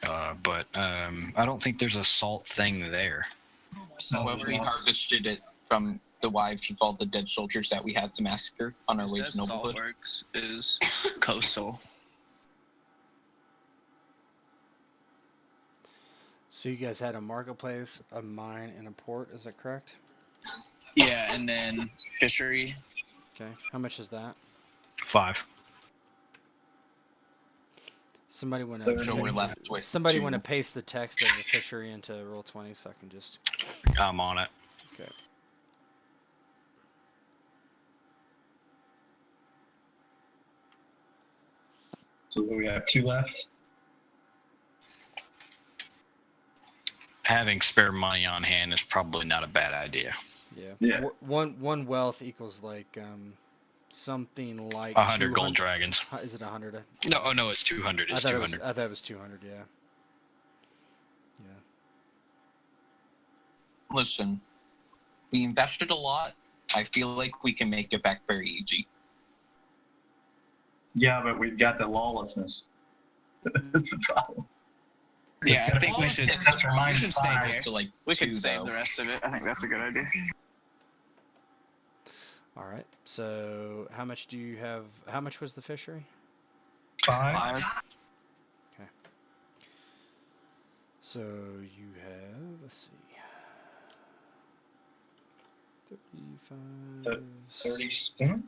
But I don't think there's a salt thing there. However, we harvested it from the wives of all the dead soldiers that we had to massacre on our It way says to Noblehood. Saltworks is coastal. So you guys had a marketplace, a mine, and a port. Is that correct? Yeah, and then fishery. Okay. How much is that? 5. Somebody want So we're to left with somebody 2. want to paste the text of the fishery into Roll20 so I can just. I'm on it. Okay. So we have 2 left. Having spare money on hand is probably not a bad idea. Yeah. Yeah. One wealth equals like something like 100 gold 200 dragons. Is it 100? No, oh no, it's 200. It's 200. I thought it was 200. Yeah. Yeah. Listen, we invested a lot. I feel like we can make it back very easy. Yeah, but we've got the lawlessness. That's the problem. Yeah, I think we should. That's our We should stay -5. here. To like We 2, could save though. the rest of it. I think that's a good idea. All right. So how much do you have? How much was the fishery? 5. So you have, let's see, 35. 30 spent.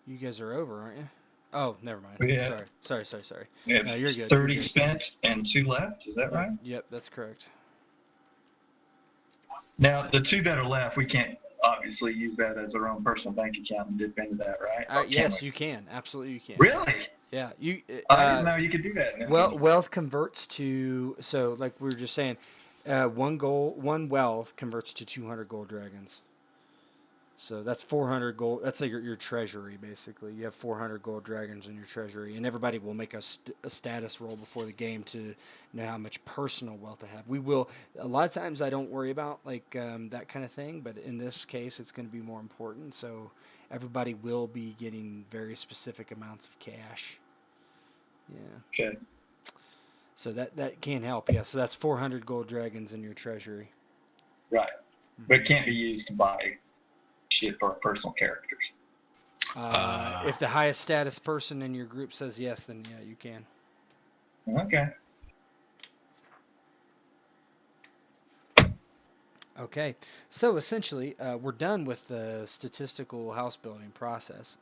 You guys are over, aren't you? Oh, never mind. Yeah. Sorry. We have No, you're good. 30 You're good. spent and 2 left. Is that right? Yep, that's correct. Now, the 2 that are left, we can't obviously use that as our own personal bank account and dip into that, right? Or can Yes, we? you can. Absolutely, you can. Really? Yeah, you. I didn't know you could do that. No. Well, wealth converts to, so like we were just saying, one wealth converts to 200 gold dragons. So that's 400 gold. That's like your treasury, basically. You have 400 gold dragons in your treasury, and everybody will make a status roll before the game to know how much personal wealth they have. We will. A lot of times, I don't worry about like that kind of thing, but in this case, it's going to be more important. So everybody will be getting very specific amounts of cash. Yeah. Okay. So that can help. Yeah. So that's 400 gold dragons in your treasury. Right. But it can't be used to buy shit for our personal characters. If the highest status person in your group says yes, then yeah, you can. Okay. Okay, so essentially, we're done with the statistical house building process.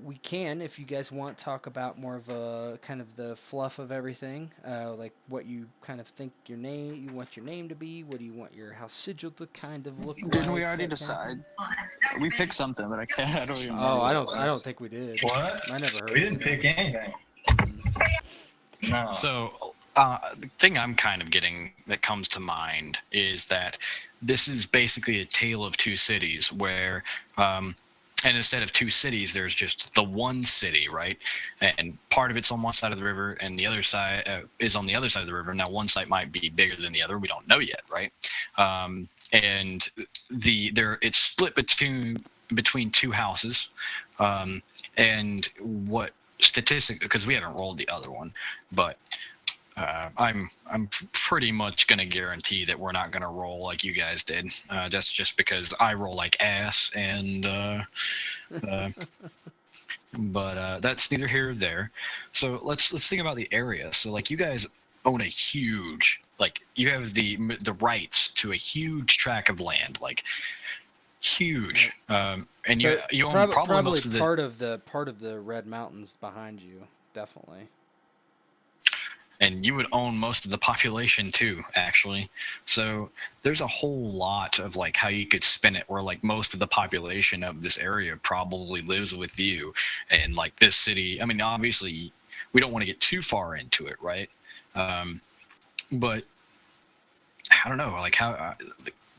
We can, if you guys want, talk about more of a kind of the fluff of everything, like what you kind of think you want your name to be. What do you want your house sigil to kind of look like? Didn't we already that kind of decide? thing? We picked something, but I can't. I don't even. Oh, remember I don't think we did. What? I never heard. We of didn't it. pick anything. No. So the thing I'm kind of getting that comes to mind is that this is basically a tale of 2 cities where, and instead of 2 cities, there's just the one city, right? And part of it's on one side of the river, and the other side is on the other side of the river. Now, one side might be bigger than the other. We don't know yet, right? And it's split between 2 houses, and what statistic, because we haven't rolled the other one, but I'm pretty much gonna guarantee that we're not gonna roll like you guys did. That's just because I roll like ass, and but that's neither here nor there. So let's think about the area. So like you guys own a huge, like you have the rights to a huge tract of land, like huge, and So you own probably probably most of the. part of the Red Mountains behind you, definitely. and you would own most of the population too, actually. So there's a whole lot of like how you could spin it, where like most of the population of this area probably lives with you, and like this city. I mean, obviously, we don't want to get too far into it, right? But I don't know, like how.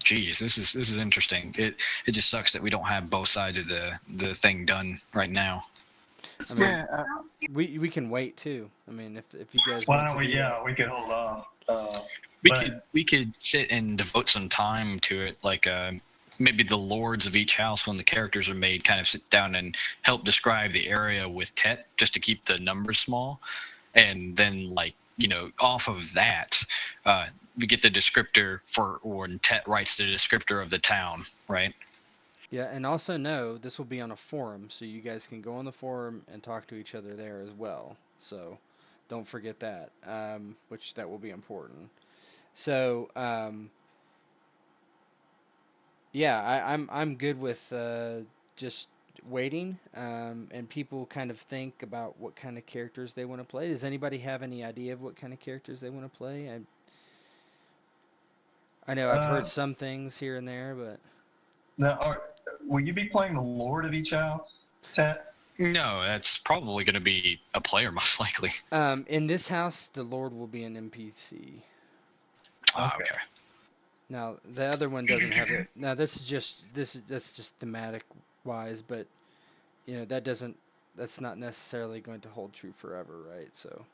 Geez, this is interesting. It just sucks that we don't have both sides of the thing done right now. I mean, Yeah, we can wait too. I mean, if you guys Why want don't to we? do Yeah, we could hold off. We But could sit and devote some time to it, like maybe the lords of each house when the characters are made kind of sit down and help describe the area with Tet just to keep the numbers small, and then like off of that, we get the descriptor for when Tet writes the descriptor of the town, right? Yeah, and also know this will be on a forum, so you guys can go on the forum and talk to each other there as well. So don't forget that, which that will be important. So yeah, I'm good with just waiting, and people kind of think about what kind of characters they want to play. Does anybody have any idea of what kind of characters they want to play? I know I've heard some things here and there, but now, will you be playing the Lord of each house, Tet? No, that's probably going to be a player most likely. in this house, the Lord will be an NPC. Okay. Now the other one doesn't have it. Now that's just thematic wise, but that's not necessarily going to hold true forever, right? So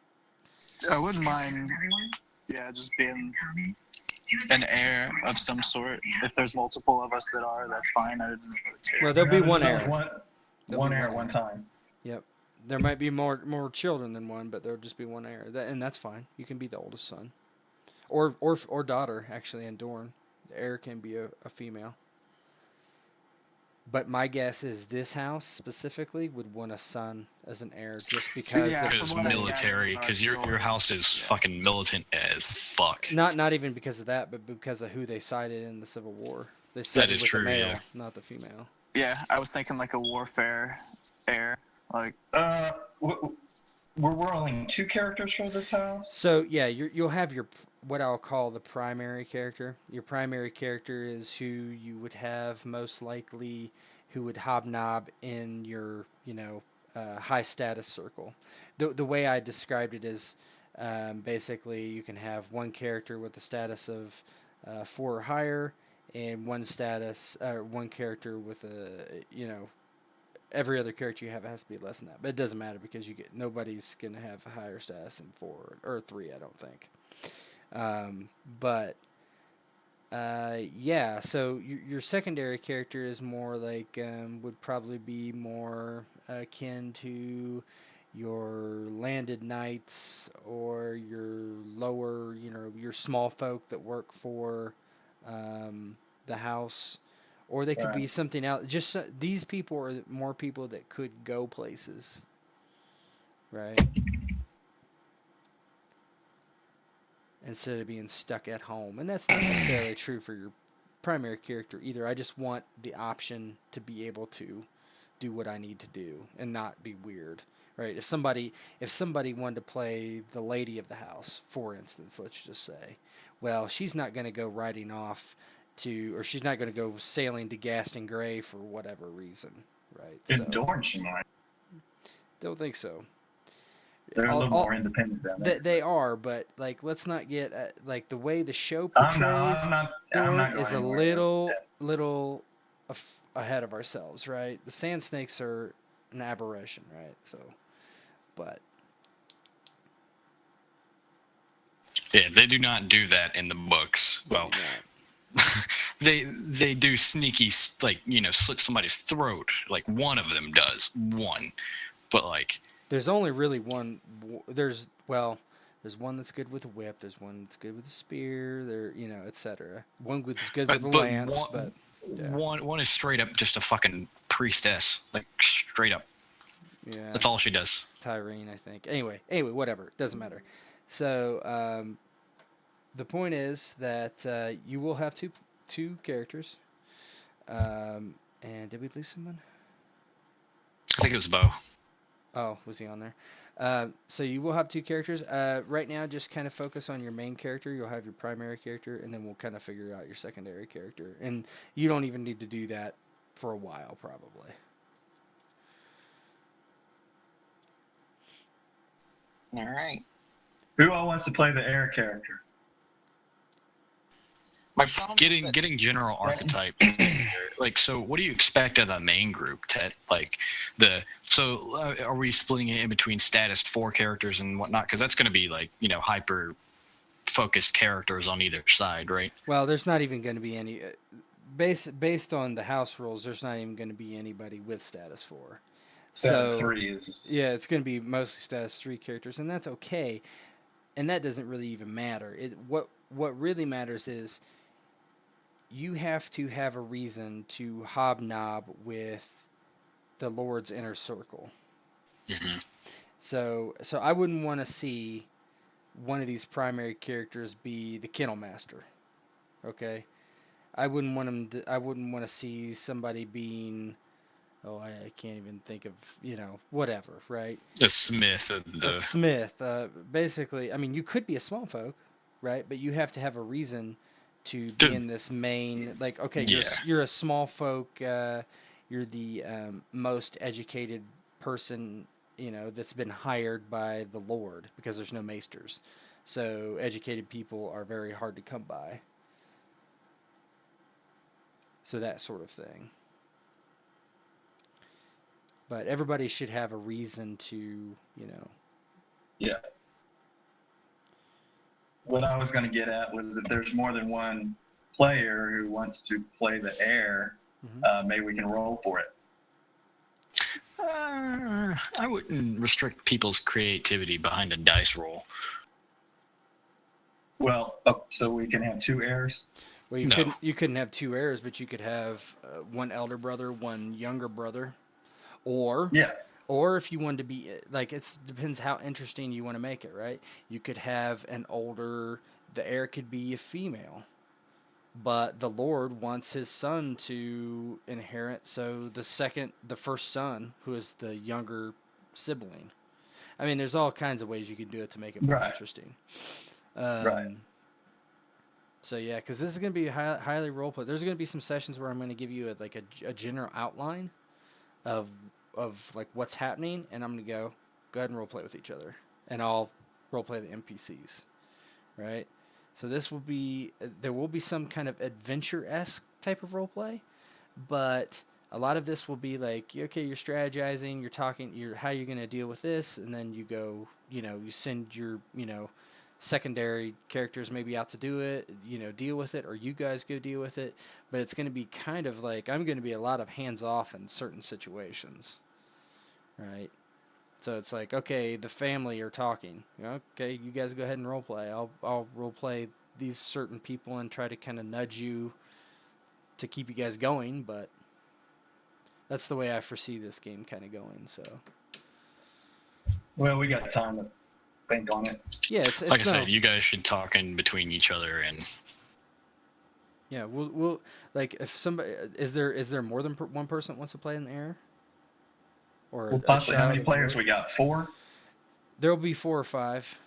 I wouldn't mind. Yeah, just being an heir of some sort. If there's multiple of us that are, that's fine. I didn't really care. well, there'll be No, one there's heir. only There'll one be heir one at one heir. time. Yep. There might be more children than one, but there'll just be one heir, and that's fine. You can be the oldest son, or daughter actually. In Dorn, the heir can be a female. But my guess is this house specifically would want a son as an heir just because Yeah, of Because from what I gathered military, in our because your story, house is yeah. fucking militant as fuck. not even because of that, but because of who they sided in the Civil War. They That sided is with the true, male, yeah. not the female. Yeah, I was thinking like a warfare heir. Like, We're rolling two characters for this house. So yeah, you'll have your what I'll call the primary character. Your primary character is who you would have most likely, who would hobnob in your high status circle. The way I described it is basically you can have one character with the status of 4 or higher, and one character with every other character you have has to be less than that. But it doesn't matter because nobody's gonna have a higher status than 4 or 3. I don't think. But yeah. So your secondary character is more like would probably be more akin to your landed knights or your lower, your small folk that work for the house, or they could be Right. something else. Just these people are more people that could go places, right? Instead of being stuck at home. And that's not necessarily true for your primary character either. I just want the option to be able to do what I need to do and not be weird. Right? If somebody wanted to play the lady of the house, for instance, let's just say, well, she's not going to go riding off or she's not going to go sailing to Gaston Gray for whatever reason, right? In Dorn, she might. Don't think so. They're a little more independent than that. They are, but like, let's not get like the way the show I'm portrays not Dorn going is a anywhere. little ahead of ourselves, right? The Sand Snakes are an aberration, right? So, but Yeah, they do not do that in the books. they Well, do not. they do sneaky, like, slit somebody's throat. Like one of them does one, but like There's only really one. There's one that's good with a whip. There's one that's good with a spear. There, etc. One that's good with a but lance, one, but yeah, one is straight up just a fucking priestess, like straight up. yeah. That's all she does. Tyrene, I think. Anyway, whatever. Doesn't matter. So the point is that you will have two characters. And did we lose someone? I think it was Bo. Oh, was he on there? So you will have two characters. Right now, just kind of focus on your main character. You'll have your primary character, and then we'll kind of figure out your secondary character. And you don't even need to do that for a while, probably. All right. Who all wants to play the air character? My problem is that Getting general archetype. Like, so what do you expect of the main group, Ted? Like, are we splitting it in between status 4 characters and whatnot? Because that's going to be like, hyper focused characters on either side, right? Well, there's not even going to be any based on the house rules. There's not even going to be anybody with status 4. Status So 3 is. yeah, it's going to be mostly status 3 characters, and that's okay. And that doesn't really even matter. What really matters is you have to have a reason to hobnob with the Lord's inner circle. Mm-hmm. So I wouldn't want to see one of these primary characters be the kennel master. Okay, I wouldn't want him. I wouldn't want to see somebody being. Oh, I can't even think of whatever. Right. The Smith of the. A Smith. Basically, I mean, you could be a small folk, right? But you have to have a reason to be in this main. Like, okay, you're a small folk. You're the most educated person, that's been hired by the Lord because there's no maesters. So educated people are very hard to come by. So that sort of thing. But everybody should have a reason to, Yeah. What I was going to get at was if there's more than one player who wants to play the air, maybe we can roll for it. I wouldn't restrict people's creativity behind a dice roll. Well, so we can have 2 airs? Well, you couldn't have 2 heirs, but you could have one elder brother, one younger brother, or if you wanted to be like, it depends how interesting you want to make it, right? You could have the heir could be a female, but the Lord wants his son to inherit, so the first son, who is the younger sibling. I mean, there's all kinds of ways you can do it to make it more interesting. Right. So yeah, because this is going to be highly roleplay. There's going to be some sessions where I'm going to give you a general outline of like what's happening, and I'm going to go ahead and roleplay with each other, and I'll roleplay the NPCs, right? So there will be some kind of adventure-esque type of roleplay, but a lot of this will be like, okay, you're strategizing, you're talking, how you're going to deal with this, and then you go, you send your, secondary characters maybe out to do it, deal with it, or you guys go deal with it. But it's going to be kind of like, I'm going to be a lot of hands-off in certain situations, right? So it's like, okay, the family are talking. Okay, you guys go ahead and roleplay. I'll roleplay these certain people and try to kind of nudge you to keep you guys going, but that's the way I foresee this game kind of going. So, well, we got time to think on it. Yeah, it's like I said, you guys should talk in between each other and. Yeah, we'll like, if somebody is there more than one person that wants to play in the air? Or well, possibly. How many players we got? 4? There'll be 4 or 5.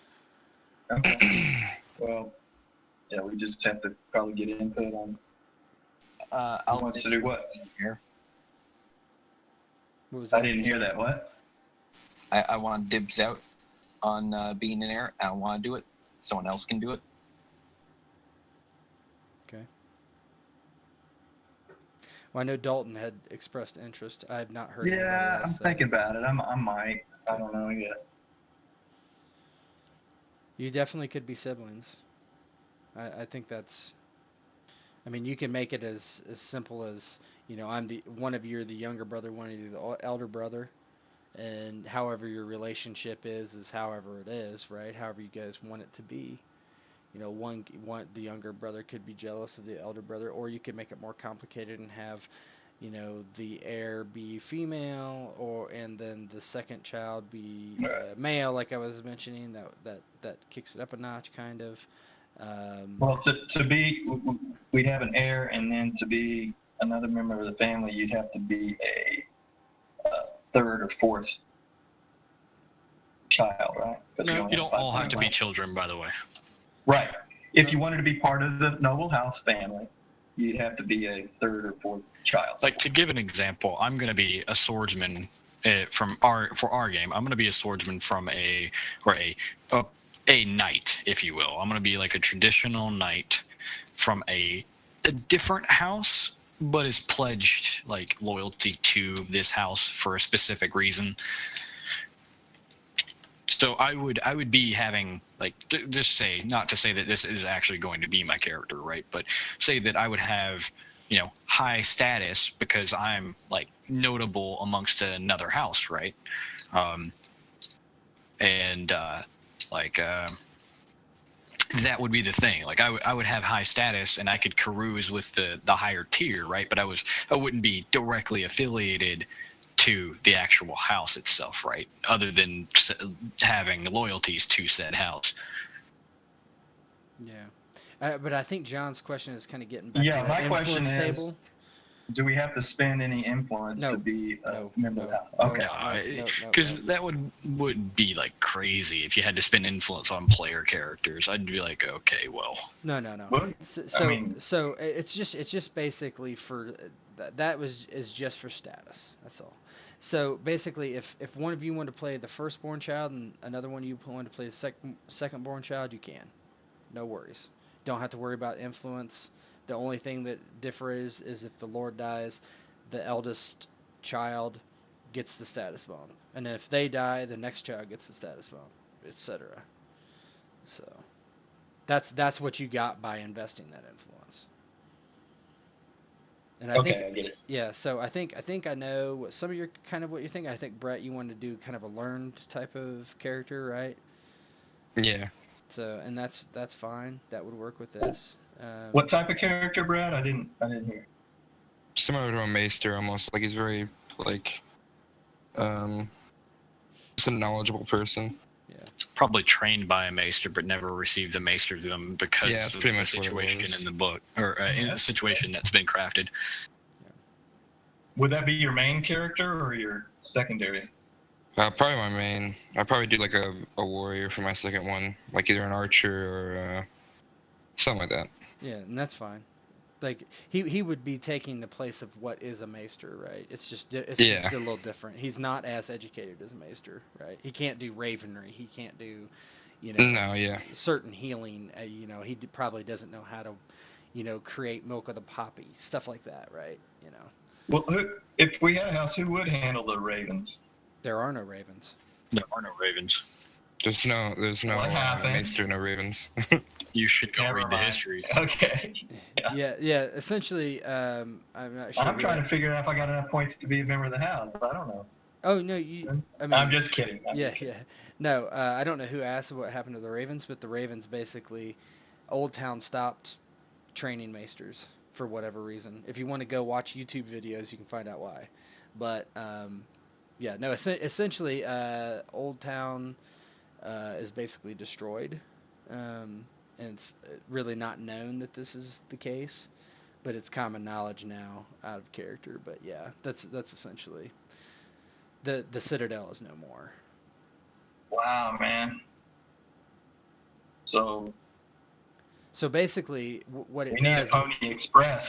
Okay. Well, yeah, we just have to probably get input on. Who wants to do what? Here. What was that? I didn't hear that. What? I want dibs out on being in air. I don't want to do it. Someone else can do it. Okay. Well, I know Dalton had expressed interest. I have not heard. Yeah, I'm thinking about it. I might. I don't know yet. You definitely could be siblings. I think that's. I mean, you can make it as simple as, I'm one of you are the younger brother, one of you the elder brother, and however your relationship is however it is, right? However you guys want it to be. The younger brother could be jealous of the elder brother, or you could make it more complicated and have, the heir be female, and then the second child be male, like I was mentioning. That kicks it up a notch, kind of. Well, to be, we'd have an heir, and then to be another member of the family, you'd have to be a 3rd or 4th child, right? 'Cause No. You don't all have to be five. children, by the way. Right. If you wanted to be part of the noble house family, you'd have to be a third or fourth child. Like, to give an example, I'm going to be a swordsman for our game. I'm going to be a swordsman from a knight, if you will. I'm going to be like a traditional knight from a different house, but is pledged like loyalty to this house for a specific reason. So I would be having, like, just say, not to say that this is actually going to be my character, right? But say that I would have, high status because I'm like notable amongst another house, right? And like that would be the thing. Like I would have high status and I could carouse with the higher tier, right? But I wouldn't be directly affiliated to the actual house itself, right? Other than having loyalties to said house. Yeah. But I think John's question is kind of getting back Yeah, to my the question influence is, table. do we have to spend any influence No. to be a No, member no, of the house? no. Okay. Because that would be like crazy if you had to spend influence on player characters. I'd be like, okay, well, No. Well, So it's just basically for that is just for status. That's all. So basically, if one of you want to play the firstborn child and another one of you want to play the secondborn child, you can. No worries. Don't have to worry about influence. The only thing that differs is if the Lord dies, the eldest child gets the status bump, and if they die, the next child gets the status bump, etc. So that's what you got by investing that influence. And I think, I get it. yeah. So I think I know what some of your kind of what you're thinking. I think Brett, you wanted to do kind of a learned type of character, right? Yeah. So and that's fine. That would work with this. What type of character, Brad? I didn't hear. Similar to a maester almost. Like he's very like just a knowledgeable person. Yeah. probably trained by a maester but never received the maester to them because Yeah, that's of pretty the much what it situation was. in the book, or in a situation that's been crafted. Would that be your main character or your secondary? Probably my main. I'd probably do like a warrior for my second one, like either an archer or something like that. Yeah, and that's fine. Like he would be taking the place of what is a maester, right? It's just just a little different. He's not as educated as a maester, right? He can't do ravenry. He can't do, No, yeah. certain healing. He probably doesn't know how to, create milk of the poppy, stuff like that, right? Well, if we had a house, who would handle the ravens? There are no ravens. There are no ravens. There's no What happened? maester, no ravens. You should go Never read the mind. histories. Okay. Yeah. Essentially, I'm not sure. I'm trying to figure out if I got enough points to be a member of the house. I don't know. Oh no, you. I mean, I'm just kidding. Yeah. No, I don't know who asked what happened to the Ravens, but the Ravens basically, Old Town stopped training maesters for whatever reason. If you want to go watch YouTube videos, you can find out why. But yeah, no. Essentially, Old Town is basically destroyed, and it's really not known that this is the case, but it's common knowledge now out of character. But yeah, that's essentially the Citadel is no more. Wow, man. So basically, what it we need a does. Pony Express.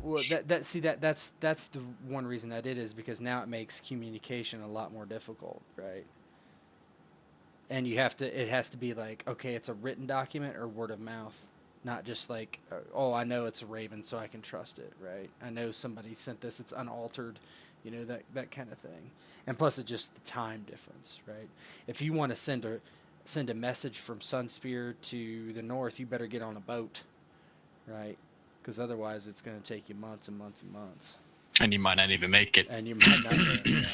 Well, that's the one reason I did is because now it makes communication a lot more difficult, right? And it has to be like, okay, it's a written document or word of mouth, not just like, oh, I know it's a Raven, so I can trust it, right? I know somebody sent this, it's unaltered, that kind of thing. And plus, it's just the time difference, right? If you want to send a message from Sunspear to the north, you better get on a boat, right? Because otherwise, it's going to take you months and months and months. And you might not even make it. And you might not make it. Yeah.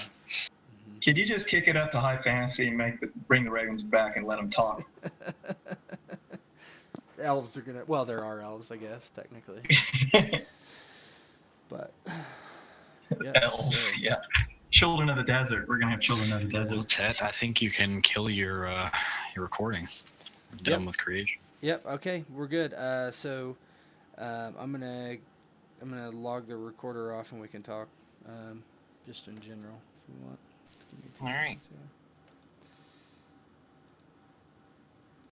Could you just kick it up to high fantasy and bring the Ravens back and let them talk? Elves are gonna. Well, there are elves, I guess, technically. But yeah, Elves, yeah. Children of the desert. We're gonna have children of the desert. Well, Ted, I think you can kill your recording. We're done with creation. Yep. Okay, we're good. So I'm gonna log the recorder off and we can talk just in general if we want. Give me 2 All right. seconds here.